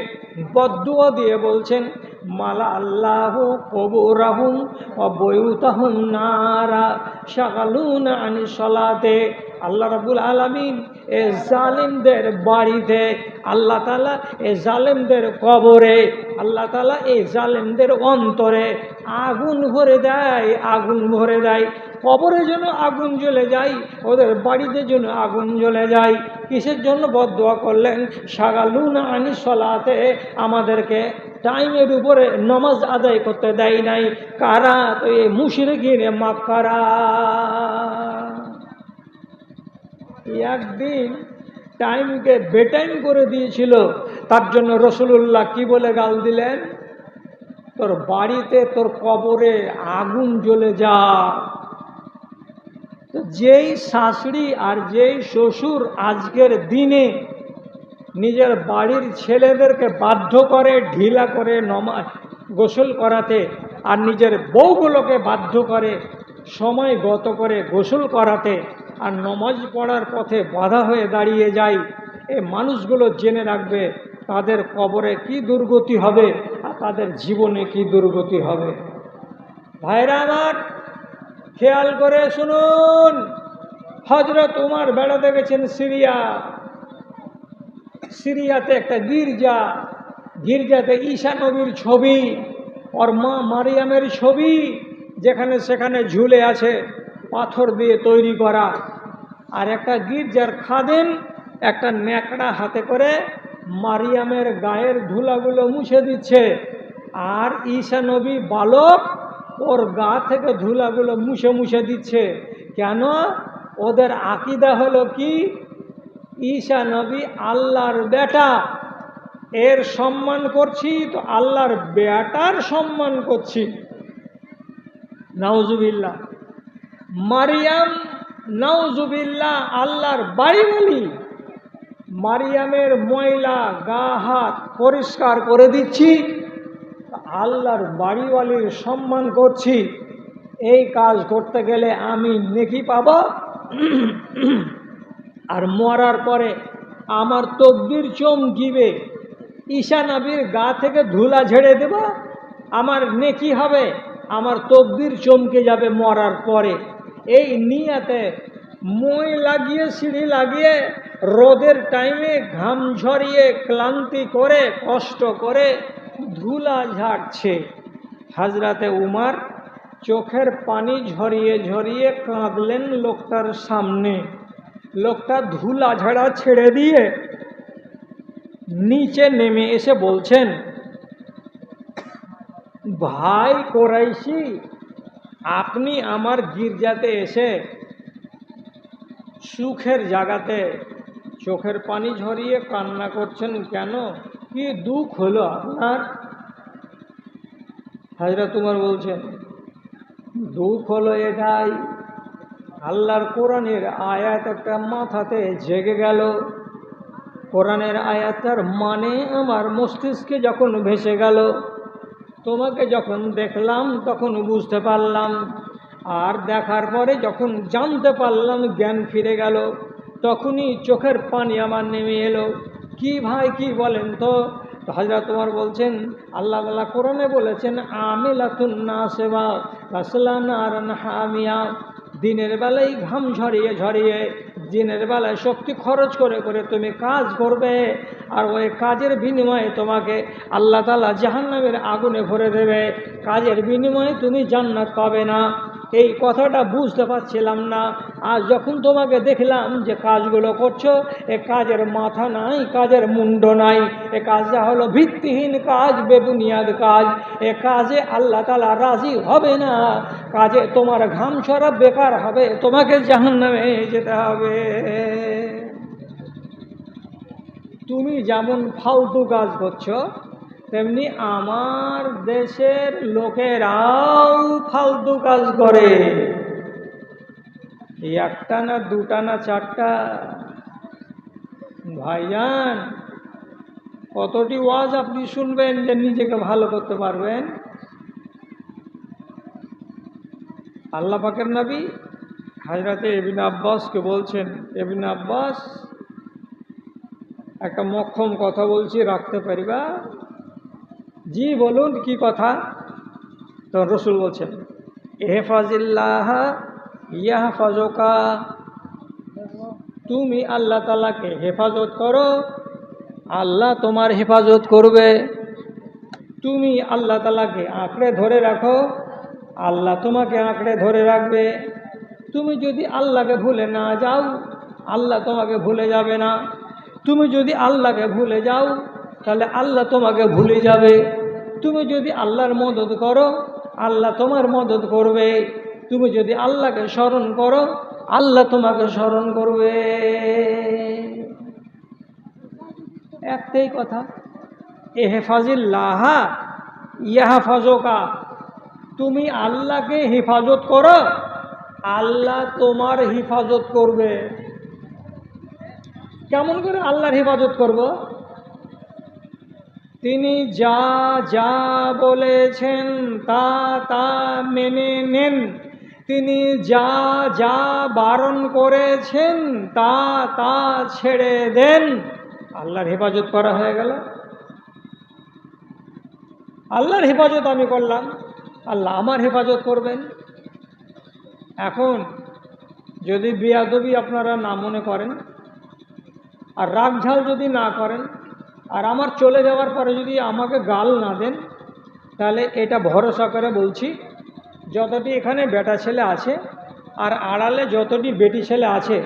বদদুয়া দিয়ে বলছেন মালা আল্লাহ কবুরাহুম ওয়া বুয়ুতাহুম নারা শাগালুনা আনি সলাতে। আল্লাহ রাব্বুল আলামিন এ জালিমদের বাড়িতে, আল্লাহ তাআলা এ জালিমদের কবরে, আল্লাহ তাআলা এই জালিমদের অন্তরে আগুন ভরে দেয়, আগুন ভরে দেয়। কবরে যেন আগুন জ্বলে যায়, ওদের বাড়িতে যেন আগুন জ্বলে যায়। কিসের জন্য বদদুয়া করলেন? শাগালুনা আনি সলাতে, আমাদেরকে টাইমের উপরে নামাজ আদায় করতে দেয় নাই। কারা? তো এই মুশরিকিন মক্কারা। একদিন টাইমকে বেটাইম করে দিয়েছিল, তার জন্য রাসূলুল্লাহ কি বলে গাল দিলেন? তোর বাড়িতে, তোর কবরে আগুন জ্বলে যা। যেই শাশুড়ি আর যেই শ্বশুর আজকের দিনে নিজের বাড়ির ছেলেদেরকে বাধ্য করে ঢিলা করে নমাজ গোসল করাতে, আর নিজের বউগুলোকে বাধ্য করে সময় গত করে গোসল করাতে, আর নমাজ পড়ার পথে বাধা হয়ে দাঁড়িয়ে যায়, এই মানুষগুলো জেনে রাখবে তাদের কবরে কি দুর্গতি হবে আর তাদের জীবনে কি দুর্গতি হবে। ভাইরা আমার, খেয়াল করে শুনুন, হযরত উমর বেড়াতে গেছেন সিরিয়াতে একটা গির্জাতে ঈসা নবীর ছবি আর মা মারিয়ামের ছবি যেখানে সেখানে ঝুলে আছে, পাথর দিয়ে তৈরি করা। আর একটা গির্জার খাদেম একটা ন্যাকড়া হাতে করে মারিয়ামের গায়ের ধুলাগুলো মুছে দিচ্ছে, আর ঈসা নবী বালক ওর গা থেকে ধুলাগুলো মুছে মুছে দিচ্ছে। কেন? ওদের আকীদা হলো কি, ঈসা নবী আল্লাহর বেটা, এর সম্মান করছি তো আল্লাহর বেটার সম্মান করছি। নাউজুবিল্লাহ। মারিয়াম নাউজুবিল্লাহ আল্লাহর বাড়িওয়ালি, মারিয়ামের ময়লা গা হাত পরিষ্কার করে দিচ্ছি, আল্লাহর বাড়িওয়ালির সম্মান করছি। এই কাজ করতে গেলে আমি নেকি পাব, আর মরার পরে আমার তকদির চমকিবে, ঈসা নবীর গা থেকে ধুলা ঝেড়ে দেব, আমার নেকি হবে, আমার তকদির চমকে যাবে মরার পরে। এই নিয়াতে মই লাগিয়ে সিঁড়ি লাগিয়ে রোদের টাইমে ঘাম ঝরিয়ে ক্লান্তি করে কষ্ট করে ধুলা ঝাড়ছে। হযরতে উমর চোখের পানি ঝরিয়ে ঝরিয়ে কাঁদলেন লোকটার সামনে। লোকটা ধুলা ঝাড়া ছেড়ে দিয়ে নিচে নেমে এসে বলছেন, ভাই কোরাইশি, আপনি আমার গির্জাতে এসে সুখের জায়গাতে চোখের পানি ঝরিয়ে কান্না করছেন কেন? কি দুঃখ হলো আপনার? হযরত উমর বলছেন, দুঃখ হলো এটাই, আল্লাহর কোরআনের আয়াত একটা মাথাতে জেগে গেল। কোরআনের আয়াতটার মানে আমার মস্তিষ্কে যখন ভেসে গেল, তোমাকে যখন দেখলাম তখন বুঝতে পারলাম, আর দেখার পরে যখন জানতে পারলাম জ্ঞান ফিরে গেল, তখনই চোখের পানি আমার নেমে এলো। কি ভাই কি বলেন তো? হযরত উমর বলছেন, আল্লাহ তাআলা কোরআনে বলেছেন, আমিলাতুন নাসিবা তাসলা নারান হামিয়া, দিনের বেলায় ঘাম ঝরিয়ে ঝরিয়ে, দিনের বেলায় শক্তি খরচ করে করে তুমি কাজ করবে, আর ওই কাজের বিনিময়ে তোমাকে আল্লাহ তাআলা জাহান্নামের আগুনে ভরে দেবে, কাজের বিনিময়ে তুমি জান্নাত পাবে না। এই কথাটা বুঝতে পারছিলাম না। আর যখন তোমাকে দেখলাম যে কাজগুলো করছো, এ কাজের মাথা নাই, কাজের মুন্ড নাই, এ কাজটা হলো ভিত্তিহীন কাজ, বেবুনিয়াদ কাজ, এ কাজে আল্লাহ তাআলা রাজি হবে না, কাজে তোমার ঘাম ছড়া বেকার হবে, তোমাকে জাহান্নামে যেতে হবে। তুমি যেমন ফালতু কাজ করছো, তেমনি আমার দেশের লোকেরাও ফালতু কাজ করে, একটা না দুটা না চারটা। ভাইজান, কতটি ওয়াজ আপনি শুনবেন যে নিজেকে ভালো করতে পারবেন? আল্লাহ পাকের নবী হযরতে ইবনে আব্বাসকে বলছেন, ইবনে আব্বাস একটা মক্ষম কথা বলছি, রাখতে পারিবা? জি বলুন, কি কথা? তখন রসুল বলছেন, ইহফাজিল্লাহ ইয়াহফাজুকা, তুমি আল্লাহ তাআলাকে হেফাজত করো, আল্লাহ তোমার হেফাজত করবে। তুমি আল্লাহ তাআলাকে আঁকড়ে ধরে রাখো, আল্লাহ তোমাকে আঁকড়ে ধরে রাখবে। তুমি যদি আল্লাহকে ভুলে না যাও, আল্লাহ তোমাকে ভুলে যাবে না। তুমি যদি আল্লাহকে ভুলে যাও, তাহলে আল্লাহ তোমাকে ভুলে যাবে। তুমি যদি আল্লাহর মদদ করো, আল্লাহ তোমার মদদ করবে। তুমি যদি আল্লাহকে স্মরণ করো, আল্লাহ তোমাকে স্মরণ করবে। একটাই কথা, ইহফাজিল্লাহ ইয়াহফাজুকা, তুমি আল্লাহকে হেফাজত করো, আল্লাহ তোমার হেফাজত করবে। কেমন করে আল্লাহর হেফাজত করব? তিনি যা যা বলেছেন তা তা মেনে নেন, তিনি যা যা বারণ করেছেন তা তা ছেড়ে দেন, আল্লাহর হেফাজত করা হয়ে গেল। আল্লাহর হেফাজত আমি করলাম, আল্লাহ আমার হেফাজত করবেন। এখন যদি বেয়াদবি আপনারা না মনে করেন আর রাগঝাল যদি না করেন আর আমার চলে যাওয়ার পরে যদি আমাকে গাল না দেন, তাহলে এটা ভরসা করে বলছি, যতটি এখানে বেটা ছেলে আছে আর আড়ালে যতটি বেটি ছেলে আছে,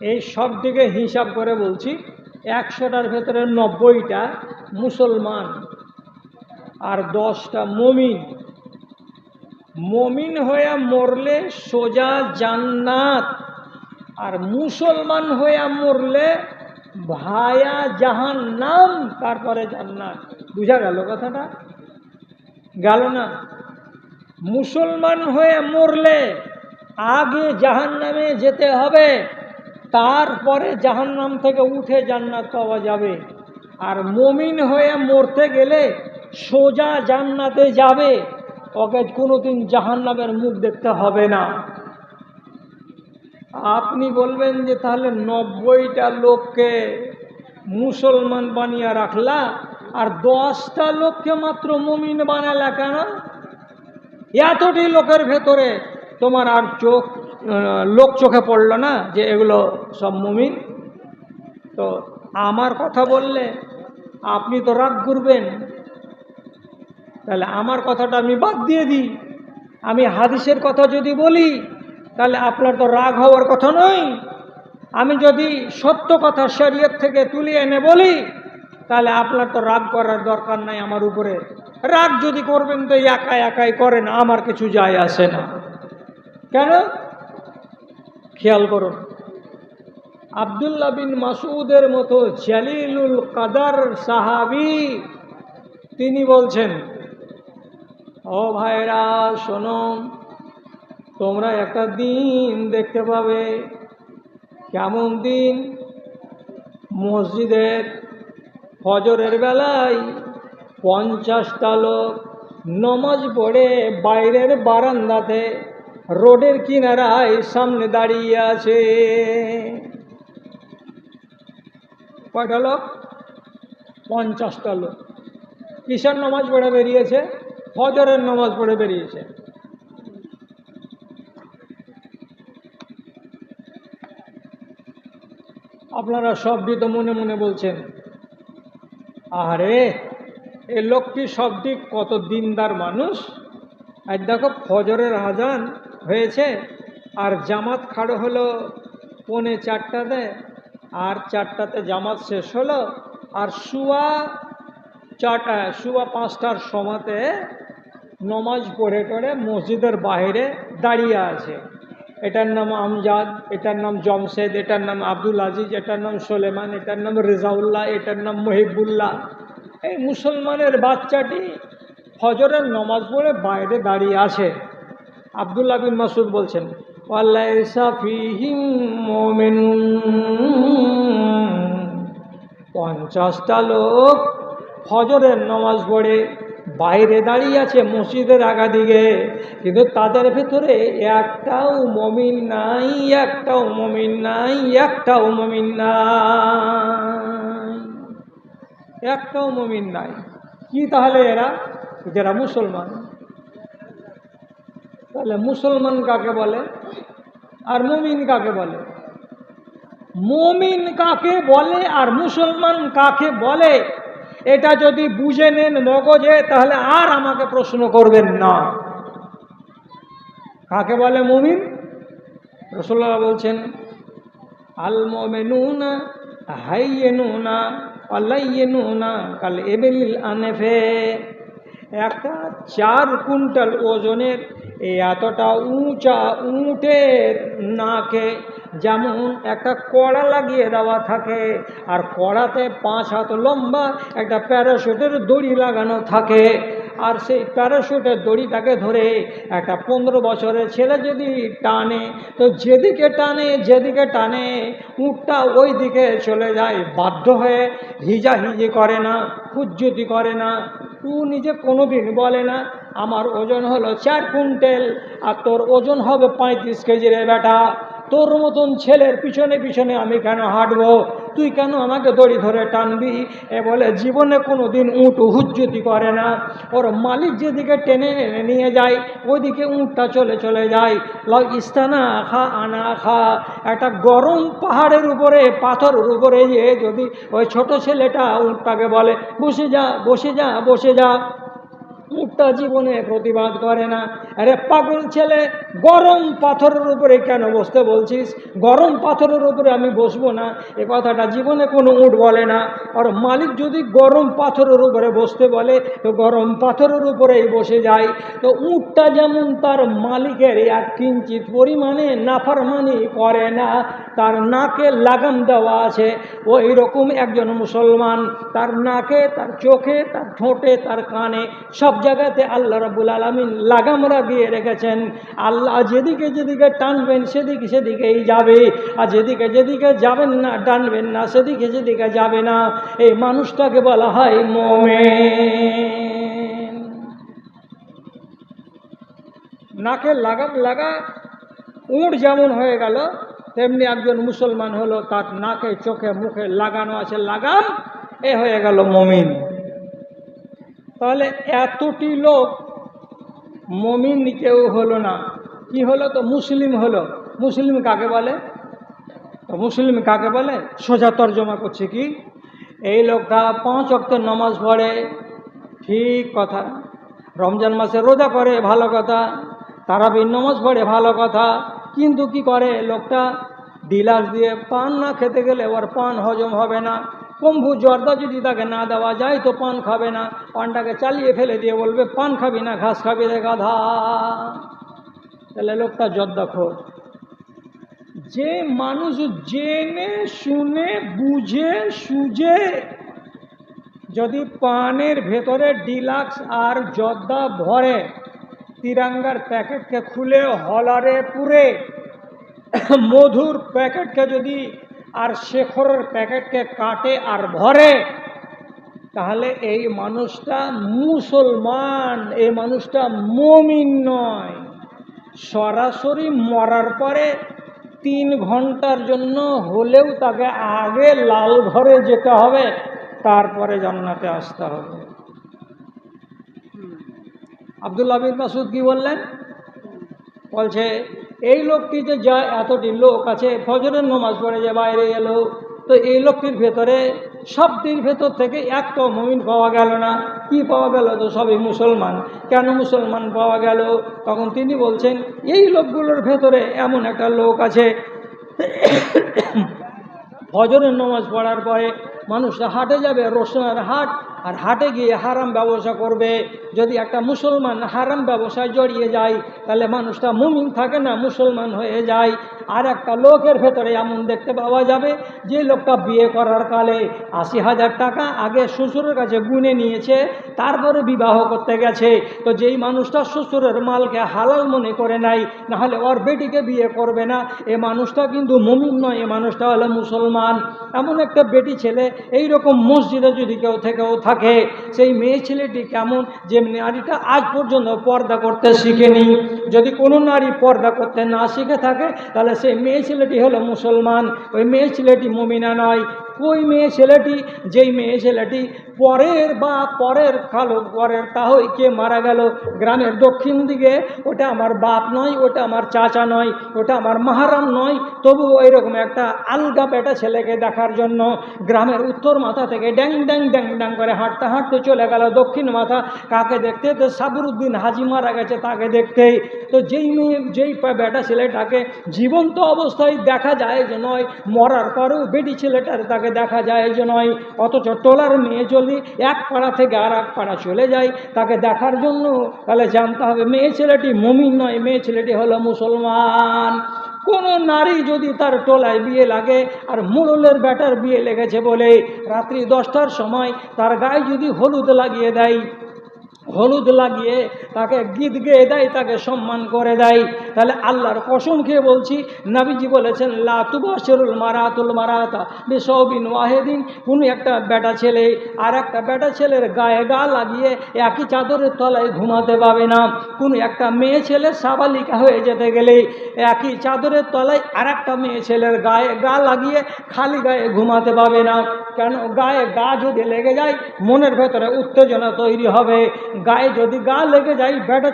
এই সব দিকে হিসাব করে বলছি 100টার ভেতরে 90টা মুসলমান আর 10টা মমিন। মমিন হয়ে মরলে সোজা জান্নাত, আর মুসলমান হয়ে মরলে ভায়া জাহান্নাম, তারপরে জান্নাত। বুঝা গেল কথাটা? গেল না? মুসলমান হয়ে মরলে আগে জাহান্নামে যেতে হবে, তারপরে জাহান্নাম থেকে উঠে জান্নাত পাওয়া যাবে। আর মুমিন হয়ে মরতে গেলে সোজা জান্নাতে যাবে, ওকে কোনোদিন জাহান্নামের মুখ দেখতে হবে না। আপনি বলবেন যে তাহলে 90টা লোককে মুসলমান বানিয়ে রাখলা আর 10টা লোককে মাত্র মুমিন বানালা কেন? এতটি লোকের ভেতরে তোমার আর লোক চোখে পড়ল না যে এগুলো সব মুমিন? তো আমার কথা বললে আপনি তো রাগ করবেন, তাহলে আমার কথাটা আমি বাদ দিয়ে দিই। আমি হাদিসের কথা যদি বলি তাহলে আপনার তো রাগ হওয়ার কথা নয়। আমি যদি সত্য কথা শরীয়ত থেকে তুলে এনে বলি তাহলে আপনার তো রাগ করার দরকার নাই আমার উপরে। রাগ যদি করবেন তো একা একাই করেন, আমার কিছু যায় আসে না। কেন? খেয়াল করুন, আব্দুল্লাহ বিন মাসউদের মতো জালিলুল কদর সাহাবী তিনি বলছেন, ও ভাইরা শোনো, তোমরা একটা দিন দেখতে পাবে। কেমন দিন? মসজিদের ফজরের বেলায় 50টা লোক নমাজ পড়ে বাইরের বারান্দাতে রোডের কিনারায় সামনে দাঁড়িয়ে আছে। কয়টা লোক? 50টা লোক। কিসের নামাজ পড়ে বেরিয়েছে? ফজরের নামাজ পড়ে বেরিয়েছে। আপনারা সবটি তো মনে মনে বলছেন, আরে এ লোকটি সবটি কত দিনদার মানুষ। আর দেখো ফজরের আজান হয়েছে আর জামাত খাড়ো হলো 3:45-তে, আর 4টাতে জামাত শেষ হলো, আর শুয়া 5টার সময়তে নমাজ পড়ে টড়ে মসজিদের বাইরে দাঁড়িয়ে আছে। এটার নাম আমজাদ, এটার নাম জমশেদ, এটার নাম আব্দুল আজিজ, এটার নাম সোলেমান, এটার নাম রেজাউল্লাহ, এটার নাম মহিবুল্লাহ। এই মুসলমানের বাচ্চাটি ফজরের নমাজ পড়ে বাইরে দাঁড়িয়ে আছে। আব্দুল্লাহ বিন মাসউদ বলছেন, ওয়ালাইসা ফীহিম মুমিনুন, 50টা লোক ফজরের নমাজ পড়ে বাইরে দাঁড়িয়ে আছে মসজিদের আগা দিকে, কিন্তু তাদের ভেতরে একটাও মুমিন নাই, একটাও মুমিন নাই, একটাও মুমিন নাই, একটাও মুমিন নাই। কি তাহলে এরা? যারা মুসলমান। তাহলে মুসলমান কাকে বলে আর মুমিন কাকে বলে? মুমিন কাকে বলে আর মুসলমান কাকে বলে এটা যদি বুঝে নেন মগজে, তাহলে আর আমাকে প্রশ্ন করবেন না। কাকে বলে মুমিন? রাসূলুল্লাহ বলছেন, আল মুমিনুনা হাইয়িনুনা ওয়া লাইয়িনুনা কাল ইবলিল আনফে। একটা 4 কুইন্টাল ওজনের এতটা উঁচা উটের নাকে যেমন একটা কড়া লাগিয়ে দেওয়া থাকে, আর কড়াতে 5 হাত লম্বা একটা প্যারাশুটের দড়ি লাগানো থাকে, আর সেই প্যারাশুটের দড়িটাকে ধরে একটা 15 বছরের ছেলে যদি টানে, তো যেদিকে টানে উটটা ওই দিকে চলে যায়, বাধ্য হয়ে হিজাহিজি করে না, খুজ্জুতি করে না। ও নিজে কোনোদিন বলে না আমার ওজন হলো 4 কুইন্টাল আর তোর ওজন হবে 35 কেজি রে বেটা, তোর মতন ছেলের পিছনে পিছনে আমি কেন হাঁটবো, তুই কেন আমাকে দড়ি ধরে টানবি? এ বলে জীবনে কোনো দিন উঁট হুজ্জুতি করে না, ওর মালিক যেদিকে টেনে এনে নিয়ে যায় ওইদিকে উঁটটা চলে চলে যায়। লাউ ইস্তানা খা আনা খা, একটা গরম পাহাড়ের উপরে পাথরের উপরে যে যদি ওই ছোট ছেলেটা উঁটটাকে বলে বসে যা বসে যা বসে যা, উটটা জীবনে প্রতিবাদ করে না। আরে পাগল ছেলে, গরম পাথরের উপরে কেন বসতে বলছিস? গরম পাথরের উপরে আমি বসবো না, এ কথাটা জীবনে কোনো উট বলে না। আর মালিক যদি গরম পাথরের উপরে বসতে বলে তো গরম পাথরের উপরেই বসে যায়। তো উটটা যেমন তার মালিকের এক কিঞ্চিত পরিমাণে নাফরমানি করে না, তার নাকে লাগাম দেওয়া আছে, ওই রকম একজন মুসলমান তার নাকে, তার চোখে, তার ঠোঁটে, তার কানে, সব জায়গাতে আল্লাহ রাব্বুল আলামিন লাগামরা দিয়ে রেখেছেন। আল্লাহ যেদিকে যেদিকে টানবেন সেদিকে সেদিকেই যাবে, আর যেদিকে যেদিকে যাবেন না, টানবেন না, সেদিকে সেদিকে যাবে না। এই মানুষটাকে বলা হয় মুমিন। নাকে লাগাম লাগা উট যেমন হয়ে গেল, তেমনি একজন মুসলমান হলো, তার নাকে চোখে মুখে লাগানো আছে লাগাম, এ হয়ে গেল মুমিন। তাহলে এতটি লোক মুমিন কেউ হলো না, কি হলো? তো মুসলিম হলো। মুসলিম কাকে বলে? তো মুসলিম কাকে বলে সোজা তর্জমা করছে কি, এই লোকটা 5 ওয়াক্ত নামাজ পড়ে, ঠিক কথা, রমজান মাসে রোজা করে, ভালো কথা, তারাবির নামাজ পড়ে, ভালো কথা, কিন্তু কি করে লোকটা? ডিলাক্স দিয়ে পান না খেতে গেলে ওর পান হজম হবে না। কম্বু জর্দা যদি তাকে না দেওয়া যায় তো পান খাবে না, পানটাকে চালিয়ে ফেলে দিয়ে বলবে পান খাবি না ঘাস খাবি রে গাধা। তাহলে লোকটা জর্দাখোর। যে মানুষ জেনে শুনে বুঝে সুঝে যদি পানের ভেতরে ডিলাক্স আর জর্দা ভরে, তিরাঙ্গার প্যাকেটকে খুলে হলারে পুরে, মধুর প্যাকেটকে যদি আর শেখরের প্যাকেটকে কাটে আর ভরে, তাহলে এই মানুষটা মুসলমান, এই মানুষটা মুমিন নয়। সরাসরি মরার পরে 3 ঘন্টার জন্য হলেও তাকে আগে লাল ঘরে যেতে হবে, তারপরে জান্নাতে আসতে হবে। আব্দুল্লাহ বিন মাসউদ কি বললেন? বলছে এই লোকটি যে যায়, এতটি লোক আছে, ফজরের নামাজ পড়ে যে বাইরে এলো, তো এই লোকটির ভেতরে সবটির ভেতর থেকে একটাও মুমিন পাওয়া গেল না। কি পাওয়া গেল? তো সবই মুসলমান। কেন মুসলমান পাওয়া গেল? তখন তিনি বলছেন এই লোকগুলোর ভেতরে এমন একটা লোক আছে, ফজরের নামাজ পড়ার পরে মানুষরা হাটে যাবে, রসুনের হাট, আর হাটে গিয়ে হারাম ব্যবসা করবে। যদি একটা মুসলমান হারাম ব্যবসায় জড়িয়ে যায় তাহলে মানুষটা মুমিন থাকে না, মুসলমান হয়ে যায়। আর একটা লোকের ভেতরে এমন দেখতে পাওয়া যাবে যে লোকটা বিয়ে করার কালে 80,000 টাকা আগে শ্বশুরের কাছে গুনে নিয়েছে, তারপরে বিবাহ করতে গেছে। তো যেই মানুষটা শ্বশুরের মালকে হালাল মনে করে নাই, নাহলে ওর বেটিকে বিয়ে করবে না, এ মানুষটা কিন্তু মুমিন নয়, এ মানুষটা হলো মুসলমান। এমন একটা বেটি ছেলে এইরকম মসজিদে যদি কেউ থেকেও থাকে, সেই মেয়ে ছেলেটি কেমন? যে নারীটা আজ পর্যন্ত পর্দা করতে শিখেনি, যদি কোনো নারী পর্দা করতে না শিখে থাকে তাহলে সেই মেয়ে ছেলেটি হলো মুসলমান, ওই মেয়ে ছেলেটি মুমিনা নয়। ওই মেয়ে ছেলেটি, যেই মেয়ে ছেলেটি পরের তাহই কে মারা গেল গ্রামের দক্ষিণ দিকে, ওটা আমার বাপ নয়, ওটা আমার চাচা নয়, ওটা আমার মাহারাম নয়, তবু ওইরকম একটা আলগা বেটা ছেলেকে দেখার জন্য গ্রামের উত্তর মাথা থেকে ড্যাং ড্যাং ড্যাং ড্যাং করে হাঁটতে হাঁটতে চলে গেল দক্ষিণ মাথা। কাকে দেখতে? তো সাবরুদ্দিন হাজি মারা গেছে তাকে দেখতেই। তো যেই বেটা ছেলেটাকে জীবন্ত অবস্থায় দেখা যায় যে নয়, মরার পরেও বেটি ছেলেটার তাকে দেখা যায় যে নয়, অথচ টোলার মেয়ে যদি এক পাড়া থেকে আর এক পাড়া চলে যায় তাকে দেখার জন্য, তাহলে জানতে হবে মেয়ে ছেলেটি মুমিন নয়, মেয়ে ছেলেটি হলো মুসলমান। কোনো নারী যদি তার টোলায় বিয়ে লাগে আর মোড়লের বেটার বিয়ে লেগেছে বলে রাত্রি 10টার সময় তার গায়ে যদি হলুদ লাগিয়ে দেয়, হলুদ লাগিয়ে তাকে গীত গেয়ে দেয়, তাকে সম্মান করে দেয়। তাহলে আল্লাহর কসম খেয়ে বলছি, নবীজি বলেছেন লা তুবাশিরুল মারাতুল মারাতা বিসাউবিন ওয়াহিদিন, কোনো একটা বেটা ছেলে আর একটা বেটা ছেলের গায়ে গা লাগিয়ে একই চাদরের তলায় ঘুমাতে পাবে না। কোনো একটা মেয়ে ছেলে সাবালিকা হয়ে যেতে গেলে একই চাদরের তলায় আর একটা মেয়ে ছেলের গায়ে গা লাগিয়ে খালি গায়ে ঘুমাতে পাবে না। কেন? গায়ে গা যদি লেগে যায় মনের ভেতরে উত্তেজনা তৈরি হবে। গায়ে যদি গা লেগে যায় বেটা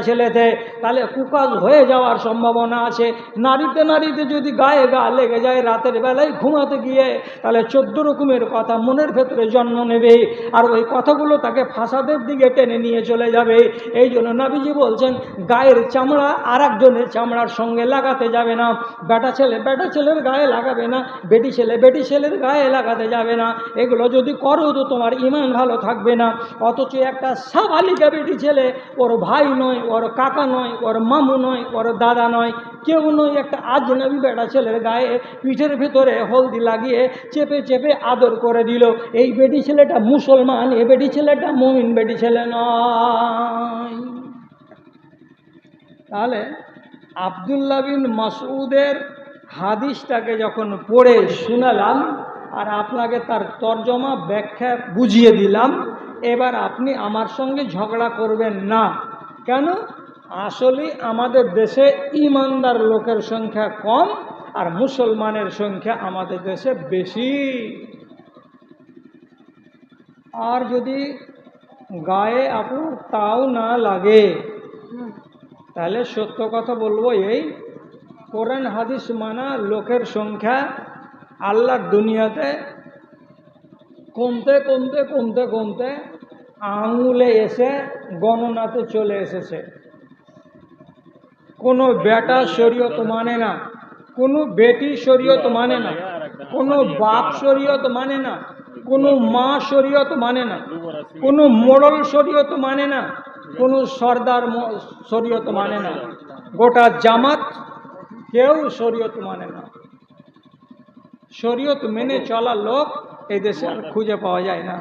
ছেলেতে তাহলে কুকাজ হয়ে যাওয়ার সম্ভাবনা আছে। নারীতে যদি গায়ে গা লেগে যায় রাতের বেলায় ঘুমাতে গিয়ে, তাহলে 14 রকমের কথা মনের ভেতরে জন্ম নেবে, আর ওই কথাগুলো তাকে ফাসাদের দিকে টেনে নিয়ে চলে যাবে। এই জন্য নবীজি বলছেন গায়ের চামড়া আর একজনের চামড়ার সঙ্গে লাগাতে যাবে না। বেটা ছেলের গায়ে লাগাবে না, বেটি ছেলের গায়ে লাগাতে যাবে না। এগুলো যদি করো তো তোমার ঈমান ভালো থাকবে না। অথচ একটা সাবালিকা বেটি ছেলে, ওর ভাই নয়, ওর কাকা নয়, ওর মামু নয়, ওর দাদা নয়, কেউ নয়, একটা আজনবী বেটা ছেলের গায়ে পিঠের ভেতরে হলদি লাগিয়ে চেপে চেপে আদর করে দিল। এই বেটি ছেলেটা মুসলমান, এই বেটি ছেলেটা মুমিন বেটি ছেলে নয়। তাহলে আব্দুল্লাহ বিন মাসউদের হাদিসটাকে যখন পড়ে শুনালাম আর আপনাকে তার তর্জমা ব্যাখ্যা বুঝিয়ে দিলাম, এবার আপনি আমার সঙ্গে ঝগড়া করবেন না। কেন? আসলে আমাদের দেশে ইমানদার লোকের সংখ্যা কম আর মুসলমানের সংখ্যা আমাদের দেশে বেশি। আর যদি গায়ে আপনার তাও না লাগে, তাহলে সত্য কথা বলবো, এই কোরআন হাদিস মানা লোকের সংখ্যা আল্লাহর দুনিয়াতে কমতে কমতে কমতে কমতে আঙুলে এসে গণনাতে চলে এসেছে। কোনো বেটা শরীয়ত মানে না, কোনো বেটি শরীয়ত মানে না, কোনো বাপ শরীয়ত মানে না, কোনো মা শরীয়ত মানে না, কোনো মোড়ল শরীয়ত মানে না, কোনো সর্দার শরীয়ত মানে না, গোটা জামাত কেউ শরীয়ত মানে না। শরীয়ত মেনে চলা লোক এই দেশে আর খুঁজে পাওয়া যায় না।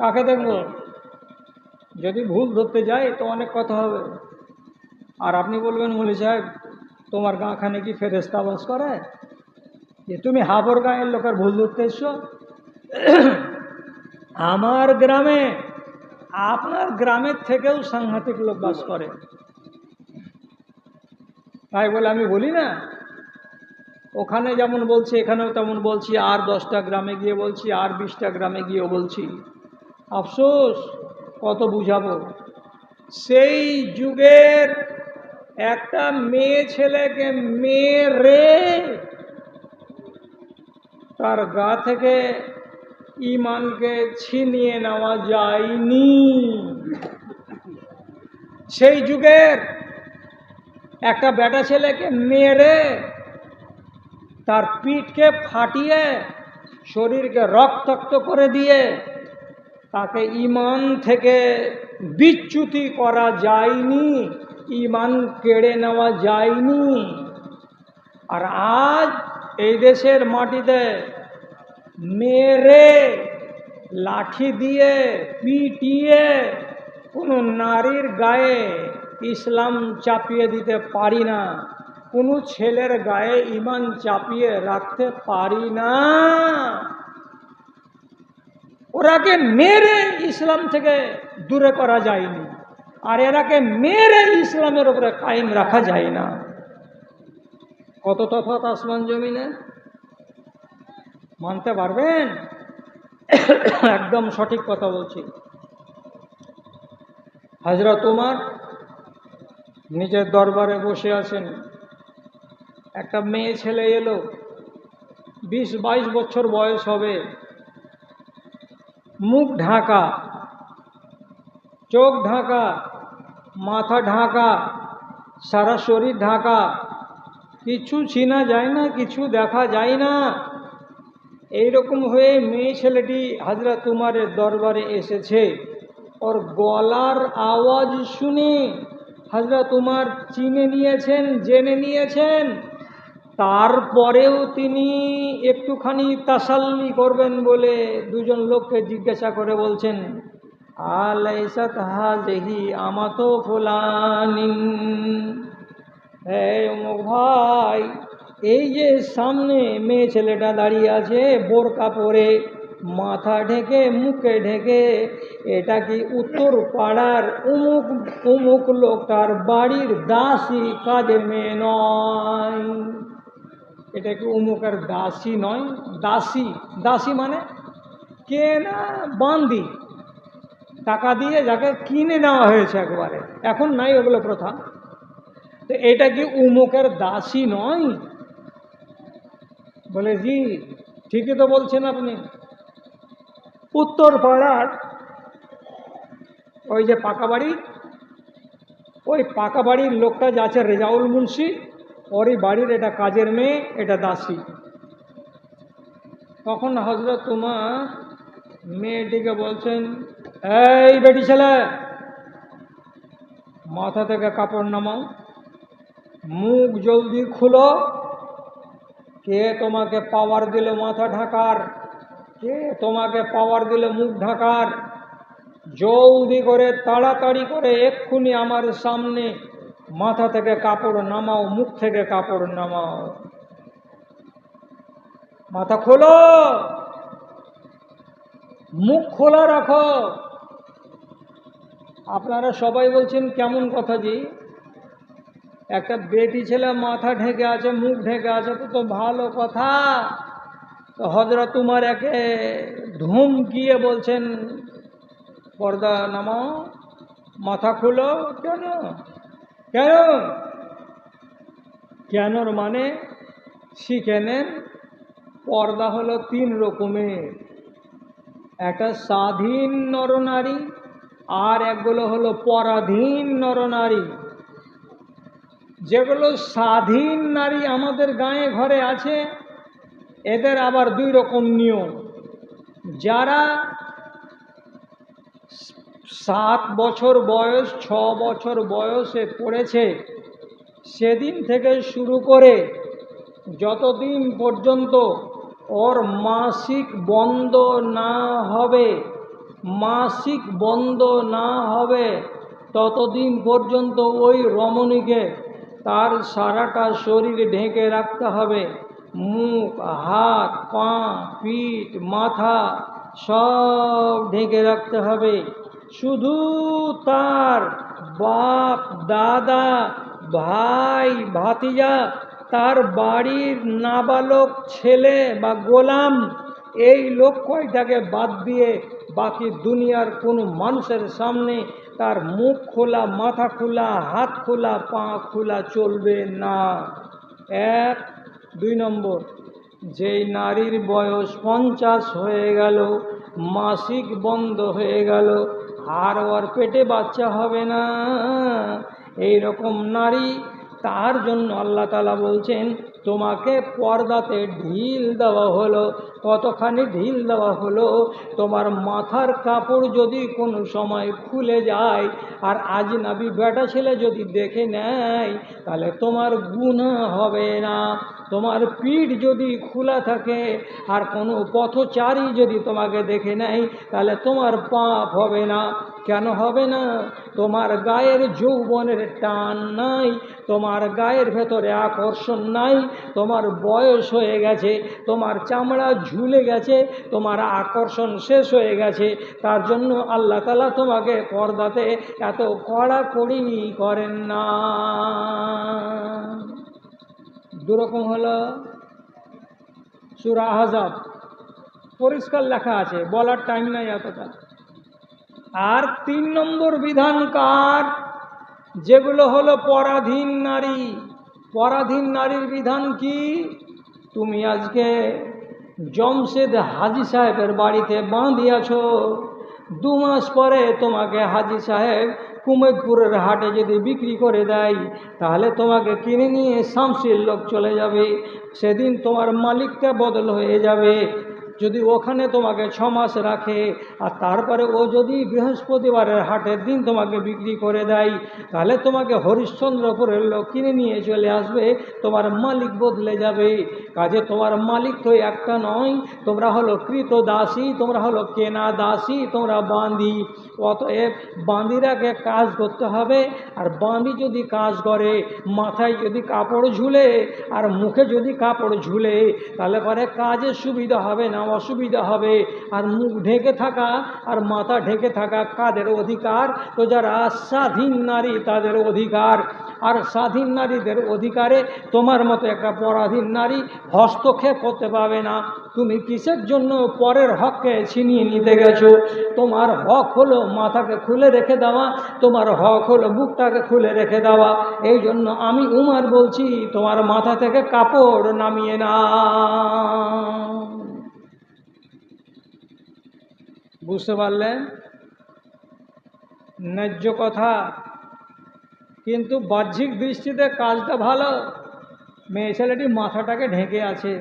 কাকে দেখবো? যদি ভুল ধরতে যাই তো অনেক কথা হবে। আর আপনি বলবেন মৌলী সাহেব তোমার গাঁখানে কি ফেরেশতা বাস করে, যে তুমি হাবর গাঁয়ের লোকের ভুল ধরতে এসছো? আমার গ্রামে আপনার গ্রামের থেকেও সাংঘাতিক লোক বাস করে। তাই বলে আমি বলি না, ওখানে যেমন বলছি এখানেও তেমন বলছি, আর 10টা গ্রামে গিয়ে বলছি, আর 20টা গ্রামে গিয়েও বলছি। আফসোস, কত বুঝাবো। সেই যুগের একটা মেয়ে ছেলেকে মেরে তার গা থেকে ঈমানকে ছিনিয়ে নেওয়া যায়নি। সেই যুগের একটা বেটা ছেলেকে মেরে তার পিঠকে ফাটিয়ে শরীরকে রক্তাক্ত করে দিয়ে তাকে ঈমান থেকে বিচ্যুতি করা যায়নি, ঈমান কেড়ে নেওয়া যায়নি। আর আজ এই দেশের মাটিতে মেরে লাঠি দিয়ে পিটিয়ে কোনো নারীর গায়ে ইসলাম চাপিয়ে দিতে পারি না, কোনো ছেলের গায়ে ঈমান চাপিয়ে রাখতে পারি না। ওরাকে মেরে ইসলাম থেকে দূরে করা যায়নি, আর এরাকে মেরে ইসলামের উপরে কায়েম রাখা যায় না। কত তফাৎ আসমান জমিনে, মানতে পারবেন? একদম সঠিক কথা বলছি। হযরত ওমর নিজের দরবারে বসে আছেন, একটা মেয়ে ছেলে এলো, 20-22 বছর বয়স হবে, মুখ ঢাকা, চোখ ঢাকা, মাথা ঢাকা, সারা শরীর ঢাকা, কিছু চিনা যায় না, কিছু দেখা যায় না। এইরকম হয়ে মেয়ে ছেলেটি হযরত উমরের দরবারে এসেছে। ওর গলার আওয়াজ শুনে হযরত উমর চিনে নিয়েছেন, জেনে নিয়েছেন। তারপরেও তিনি একটুখানি তাসাল্লি করবেন বলে দুজন লোককে জিজ্ঞাসা করে বলছেন, আলাইসাত হাযিহি আমাতু ফুলানিন। হে অমুক ভাই, এই যে সামনে মেয়ে ছেলেটা দাঁড়িয়ে আছে বোরকা পরে, মাথা ঢেকে মুখে ঢেকে, এটা কি উত্তর পাড়ার অমুক অমুক লোকটার বাড়ির দাসী, কাজের মেয়ে নয়? এটা কি অমুকের দাসী নয়? দাসী, দাসী মানে কে না বান্দি, টাকা দিয়ে যাকে কিনে নেওয়া হয়েছে একবারে, এখন নাই ওগুলো প্রথা। তো এটা কি উমুকের দাসী নয়? বলে জি, ঠিকই তো বলছেন আপনি। উত্তর পাড়ার ওই যে পাকা বাড়ি, ওই পাকা বাড়ির লোকটা যাচ্ছে রেজাউল মুন্সি, ওরই বাড়ির এটা কাজের মেয়ে, এটা দাসী। তখন হযরত তোমার মেয়েটিকে বলছেন, এই বেটি ছেলে, মাথা থেকে কাপড় নামাও, মুখ জলদি খুলো। কে তোমাকে পাওয়ার দিল মাথা ঢাকার? কে তোমাকে পাওয়ার দিল মুখ ঢাকার? জলদি করে তাড়াতাড়ি করে এক্ষুনি আমার সামনে মাথা থেকে কাপড় নামাও, মুখ থেকে কাপড় নামাও, মাথা খোলো, মুখ খোলা রাখো। আপনারা সবাই বলছেন কেমন কথা জি? একটা বেটি ছেলে মাথা ঢেকে আছে, মুখ ঢেকে আছে, তো ভালো কথা। তো হযরত উমর একে ধমকিয়ে বলছেন, পর্দা নামাও, মাথা খুলো। কেন? কেন? কেনর মানে শিখে নেন। পর্দা হলো তিন রকমের, একটা স্বাধীন নরনারী, আর একগুলো হলো পরাধীন নরনারী। যেগুলো স্বাধীন নারী আমাদের গায়ে ঘরে আছে, এদের আবার দুই রকম নিয়ম। যারা 7 বছর বয়স, 6 বছর বয়সে পড়েছে, সেদিন থেকে শুরু করে যতদিন পর্যন্ত ওর মাসিক বন্ধ না হবে, মাসিক বন্ধ না হবে, ততদিন পর্যন্ত ওই রমণীকে তার সারাটা শরীর ঢেকে রাখতে হবে। মুখ, হাত, পা, পিঠ, মাথা সব ঢেকে রাখতে হবে। শুধু তার বাপ, দাদা, ভাই, ভাতিজা, তার বাড়ির নাবালক ছেলে বা গোলাম, এই লোক কয়টাকে বাদ দিয়ে বাকি দুনিয়ার কোনো মানুষের সামনে তার মুখ খোলা, মাথা খোলা, হাত খোলা, পা খোলা চলবে না। 1। 2 নম্বর, যেই নারীর বয়স 50 হয়ে গেল, মাসিক বন্ধ হয়ে গেল, আর ওর পেটে বাচ্চা হবে না, এই রকম নারী, তার জন্য আল্লাহ তাআলা বলছেন তোমাকে পর্দাতে ঢিল দেওয়া হলো। কতখানি ঢিল দেওয়া হলো? তোমার মাথার কাপড় যদি কোনো সময় খুলে যায় আর আজনাবি বেটা ছেলে যদি দেখে নেয়, তাহলে তোমার গুনাহ হবে না। তোমার পিঠ যদি খোলা থাকে আর কোনো পথচারী যদি তোমাকে দেখে নেয়, তাহলে তোমার পাপ হবে না। কেন হবে না? তোমার গায়ের যৌবনের টান নাই, তোমার গায়ের ভেতরে আকর্ষণ নাই, তোমার বয়স হয়ে গেছে, তোমার চামড়া ঝুলে গেছে, তোমার আকর্ষণ শেষ হয়ে গেছে। তার জন্য আল্লাহ তাআলা তোমাকে পর্দাতে এত কড়াকড়ি করেন না। দুরকম হলো সূরা আহজাব, পরিষ্কার লেখা আছে, বলার টাইম নাই এতটা। আর 3 নম্বর বিধান কার? যেগুলো হলো পরাধীন নারী। পরাধীন নারীর বিধান কি? তুমি আজকে জমশেদ হাজী সাহেবের বাড়িতে বাঁধিয়াছ, 2 মাস পরে তোমাকে হাজী সাহেব কুমেদপুরের হাটে যদি বিক্রি করে দেয়, তাহলে তোমাকে কিনে নিয়ে শামসির লোক চলে যাবে। সেদিন তোমার মালিকটা বদল হয়ে যাবে। যদি ওখানে তোমাকে 6 মাস রাখে আর তারপরে ও যদি বৃহস্পতিবারের হাটের দিন তোমাকে বিক্রি করে দেয়, তাহলে তোমাকে হরিশ্চন্দ্রপুরের লোক কিনে নিয়ে চলে আসবে, তোমার মালিক বদলে যাবে। কাজে তোমার মালিক তো একটা নয়, তোমরা হলো কৃত দাসী, তোমরা হলো কেনা দাসী, তোমরা বাঁধি। অতএব বাঁধিরাকে কাজ করতে হবে। আর বাঁধি যদি কাজ করে, মাথায় যদি কাপড় ঝুলে আর মুখে যদি কাপড় ঝুলে, তাহলে পরে কাজে সুবিধা হবে না, অসুবিধা হবে। আর মুখ ঢেকে থাকা আর মাথা ঢেকে থাকা কাদের অধিকার? তো যারা স্বাধীন নারী তাদের অধিকার। আর স্বাধীন নারীদের অধিকারে তোমার মতো একটা পরাধীন নারী হস্তক্ষেপ করতে পারবে না। তুমি কিসের জন্য পরের হককে ছিনিয়ে নিতে গেছো? তোমার হক হলো মাথাকে খুলে রেখে দেওয়া, তোমার হক হলো বুকটাকে খুলে রেখে দেওয়া। এই জন্য আমি উমার বলছি, তোমার মাথা থেকে কাপড় নামিয়ে না। বুঝতে পারলেন? ন্যায্য কথা, কিন্তু বাহ্যিক দৃষ্টিতে কাজটা ভালো। মেয়ে ছেলেটি মাথাটাকে ঢেকে আছে,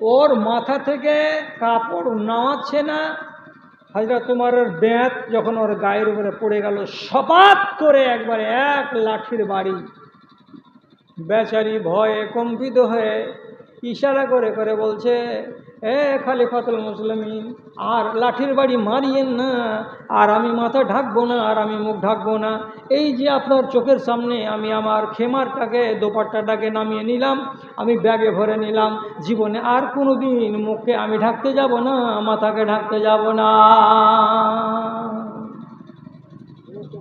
ওর মাথা থেকে কাপড় নামাচ্ছে না। হযরত উমরের বেঁত যখন ওর গায়ের উপরে পড়ে গেল, সপাত করে একবারে এক লাঠির বাড়ি। বেচারি ভয়ে কম্পিত হয়ে ইশারা করে করে বলছে, এ খলিফাতুল মুসলিমিন, আর লাঠির বাড়ি মারিয়েন না, আর আমি মাথা ঢাকবো না, আর আমি মুখ ঢাকবো না। এই যে আপনার চোখের সামনে আমি আমার খেমারটাকে, দোপাট্টাটাকে নামিয়ে নিলাম, আমি ব্যাগে ভরে নিলাম। জীবনে আর কোনো দিন মুখকে আমি ঢাকতে যাব না, মাথাকে ঢাকতে যাব না।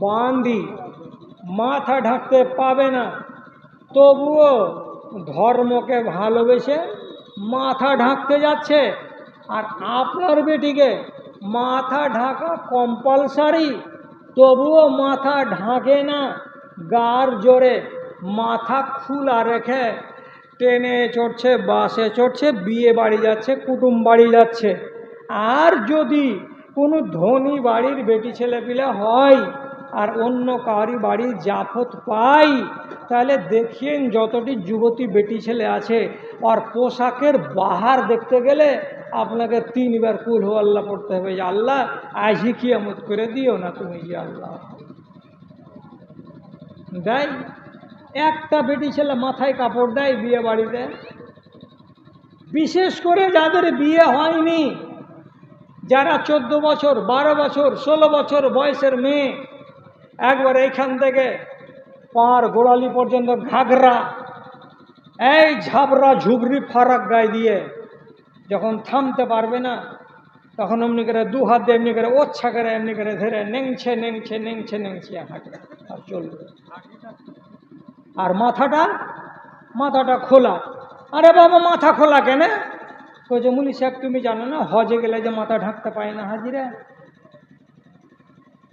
বান্দি মাথা ঢাকতে পাবে না, তবুও ধর্মকে ভালোবেসে মাথা ঢাকতে যাচ্ছে। আর আপনার বেটিকে মাথা ঢাকা কম্পালসারি, তবুও মাথা ঢাকে না। গার জোরে মাথা খোলা রেখে ট্রেনে চড়ছে, বাসে চড়ছে, বিয়ে বাড়ি যাচ্ছে, কুটুম বাড়ি যাচ্ছে। আর যদি কোনো ধনী বাড়ির বেটি ছেলে পিলে হয় আর অন্য কারি বাড়ির জাফত পাই, তাহলে দেখিয়েন যতটি যুবতী বেটি ছেলে আছে, আর পোশাকের বাহার দেখতে গেলে আপনাকে 3 বার কুল হু আল্লাহ পড়তে হবে, যে আল্লাহ আজই কিয়ামত করে দিও না তুমি, যে আল্লাহ দেয়। একটা বেটি ছেলে মাথায় কাপড় দেয় বিয়ে বাড়িতে, বিশেষ করে যাদের বিয়ে হয়নি, যারা 14 বছর, 12 বছর, 16 বছর বয়সের মেয়ে, একবার এইখান থেকে পার গোড়ালি পর্যন্ত ঘাগরা, এই ঝাবরা ঝুবরি ফারাক গায়ে দিয়ে যখন থামতে পারবে না, তখন এমনি করে 2 হাত দিয়ে এমনি করে ওচ্ছা করে এমনি করে ধরে নেংছে নেংছে নেংছে নেংছে হাঁটবে আর চলবে। আর মাথাটা খোলা। আরে বাবা, মাথা খোলা কেন? যে মুলি সাহেব তুমি জানো না, হজে গেলে যে মাথা ঢাকতে পায় না হাজিরা?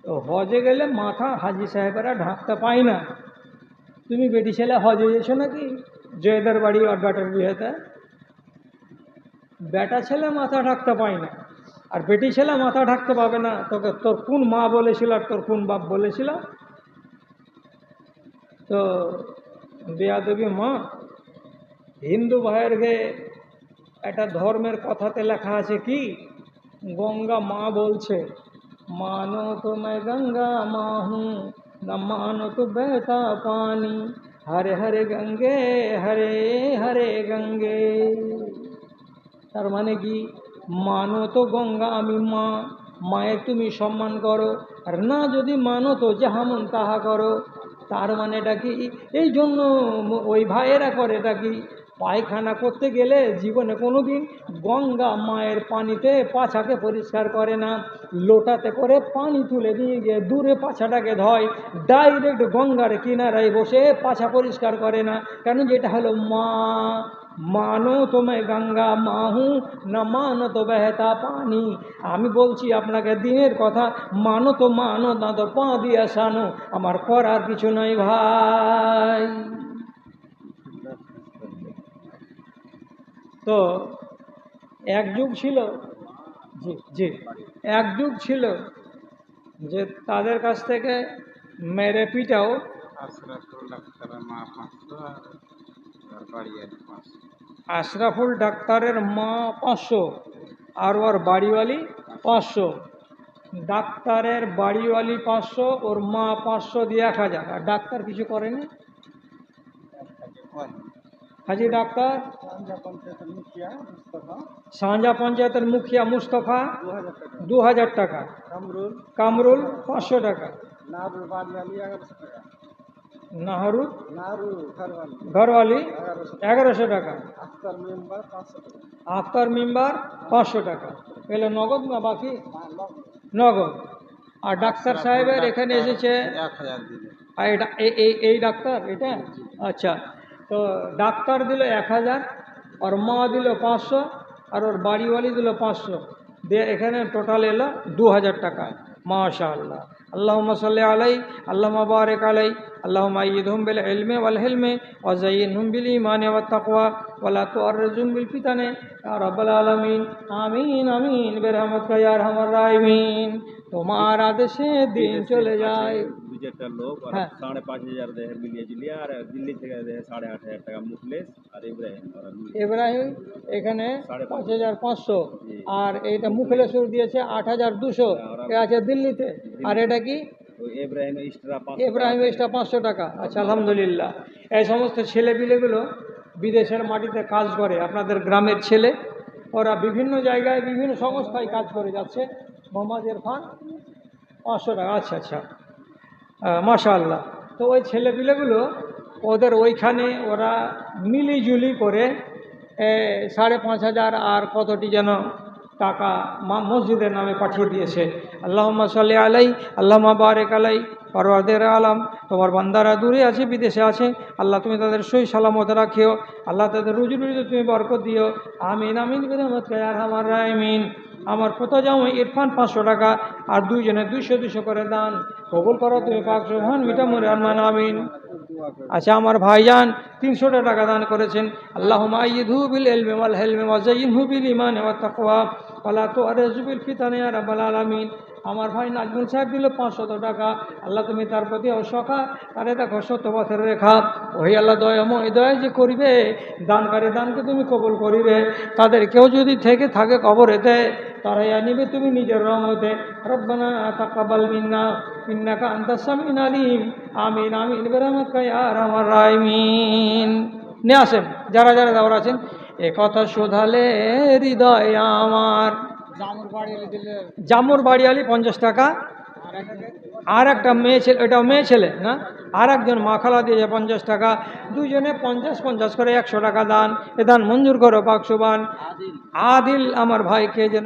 তো হজে গেলে মাথা হাজি সাহেবেরা ঢাকতে পায় না। তুমি বেটি ছেলে হজে গেছো নাকি জয়দের বাড়ি আর বেটার বিয়েতে? বেটা ছেলে মাথা ঢাকতে পায় না, আর বেটি ছেলে মাথা ঢাকতে পাবে না। তোকে তোর কোন মা বলেছিল আর তোর কোন বাপ বলেছিল? তো বেয়াদবি মা। হিন্দু ভাইয়ের গে একটা ধর্মের কথাতে লেখা আছে কি, গঙ্গা মা বলছে, মানো তো मैं गंगा माँ हूँ, न मानो तो बहता पानी, हरे हरे गंगे हरे हरे गंगे। তার মানে কি, মানো তো গঙ্গা আমি মা, মায়ের তুমি সম্মান করো, আর না যদি মানো তো যাহা মন তাহা করো। তার মানেটা কি? এই জন্য ওই ভাইয়েরা করে এটা কি, পায়খানা করতে গেলে জীবনে কোনো দিন গঙ্গা মায়ের পানিতে পাছাকে পরিষ্কার করে না, লোটাতে করে পানি তুলে দিয়ে গিয়ে দূরে পাছাটাকে ধয়, ডাইরেক্ট গঙ্গার কিনারায় বসে পাছা পরিষ্কার করে না। কেন? যেটা হলো মা। মানো তো मैं गंगा माँ हूँ, न मानो तो बहता पानी। আমি বলছি আপনাকে দিনের কথা, মানো তো মানো, না তো পা দিয়ে সানো, আমার করার কিছু নাই ভাই। তো এক যুগ ছিল, জি জি, এক যুগ ছিল যে তাদের কাছ থেকে মেরে পিটাও আশরাফুল ডাক্তারের মা 500 আর ওর বাড়িওয়ালি 500। ডাক্তারের বাড়িওয়ালি 500, ওর মা 500 দিয়ে 1000। আর ডাক্তার কিছু করেনি? হাজি ডাক্তার সাঁজা পঞ্চায়েতের মুখিয়া মুস্তফা 2000 টাকা, কামরুল 500 টাকা, নাহরুল ঘরওয়ালি 1100 টাকা, আখতার মেম্বার 500 টাকা। এগুলো নগদ না বাকি? নগদ। আর ডাক্তার সাহেবের এখানে এসেছে আর এটা এই ডাক্তার এটা, আচ্ছা। তো ডাক্তার দিল 1000, আর মা দিল 500, আর ওর বাড়িওয়ালি দিল 500 দিয়ে এখানে টোটাল এলো 2000 টাকা। মাশাআল্লাহ। আল্লাহুম্মা সাল্লি আলাই, আল্লাহুম্মা বারিক আলাই, আল্লাহুম্মা আইয়িদহুম বিল ইলমি ওয়াল হিলমি ওয়া যায়্যিনহুম বিল ঈমানি ওয়াত তাকওয়া ওয়া লা তুআররিজহুম বিল ফিতানি ইয়া রাব্বাল আলামিন। আমিন আমিন বিরহমাতিকা ইয়া আরহামার রাহিমিন। তোমার আদেশে দিন চলে যায়। দুইটা লোক আর 5,500 দেহে মিলিয়ে ঝুলিয়ে, আর দিল্লি থেকে দেহে 8,500 টাকা মুখলেস আর ইব্রাহিম এখানে 5,500, আর এইটা মুখলেশ্বর দিয়েছে 8,200, এ আছে দিল্লিতে। আর এটা কি ইব্রাহিম এক্সট্রা 500 টাকা। আচ্ছা আলহামদুলিল্লাহ। এই সমস্ত ছেলেপিলেগুলো বিদেশের মাটিতে কাজ করে, আপনাদের গ্রামের ছেলে, ওরা বিভিন্ন জায়গায় বিভিন্ন সংস্থায় কাজ করে যাচ্ছে। মোহাম্মদ ইরফান 500 টাকা। আচ্ছা আচ্ছা, মাশাআল্লাহ। তো ওই ছেলেপিলেগুলো ওদের ওইখানে ওরা মিলিজুলি করে 5,500 আর কতটি যেন টাকা মসজিদের নামে পাঠিয়ে দিয়েছে। আল্লাহুম্মা সাল্লি আলাই, আল্লাহুম্মা বারিক আলাই। পরওয়ারদিগার আলম, তোমার বান্দারা দূরে আছে, বিদেশে আছে, আল্লাহ তুমি তাদের সহি সালামত রাখিও, আল্লাহ তাদের রুজি রুজিতে তুমি বরকত দিও। আমিন আমিন বিরহমাতিকা ইয়া আরহামার রাহিমিন। আমার প্রথা জামাই ইরফান 500 টাকা, আর দুইজনে 200 করে দান কবুল করো তুমি পাক সুবহান মিটামুরে আরমান আমিন। আচ্ছা, আমার ভাইজান 300 টাকা দান করেছেন। আল্লাহুম্মা আইয়িদহু বিল ইলমি ওয়াল হিলমি ওয়া যায়্যিনহু বিল ঈমানি ওয়াত তাকওয়া ওয়া লা তুআররিজহু বিল ফিতানি ইয়া রাব্বাল আলামিন। আমার ভাই নাজমুল সাহেব দিল 500 টাকা। আল্লাহ তুমি তার প্রতি অসখা, তারে দেখো সত্য পথের রেখা। ওই আল্লাহ দয়াময় দয়া যে করিবে, দানকারী দানকে তুমি কবুল করিবে। তাদের কেউ যদি থেকে থাকে কবরেতে, তারাই আনিবে তুমি নিজের রহমতে। রব্বানা তাকাব্বাল মিন্না ইন্নাকা আনতাস সামিউল আলিম। আমিন আমিন বিরহমাতিকা ইয়া আরহামার রাহিমিন। নিয়ে আসেন যারা যারা দেওয়ার আছেন। এ কথা শোধালে হৃদয় আমার। জামুর বাড়িয়ালি 50 টাকা, আর একটা মেয়ে ছেলে, এটাও মেয়ে ছেলে না, আর একজন মা খালা দিয়েছে 50 টাকা। দুইজনে 50 করে 100 টাকা দান। এ দান মঞ্জুর করো পাক সুবহান। আদিল আমার ভাইকে যেন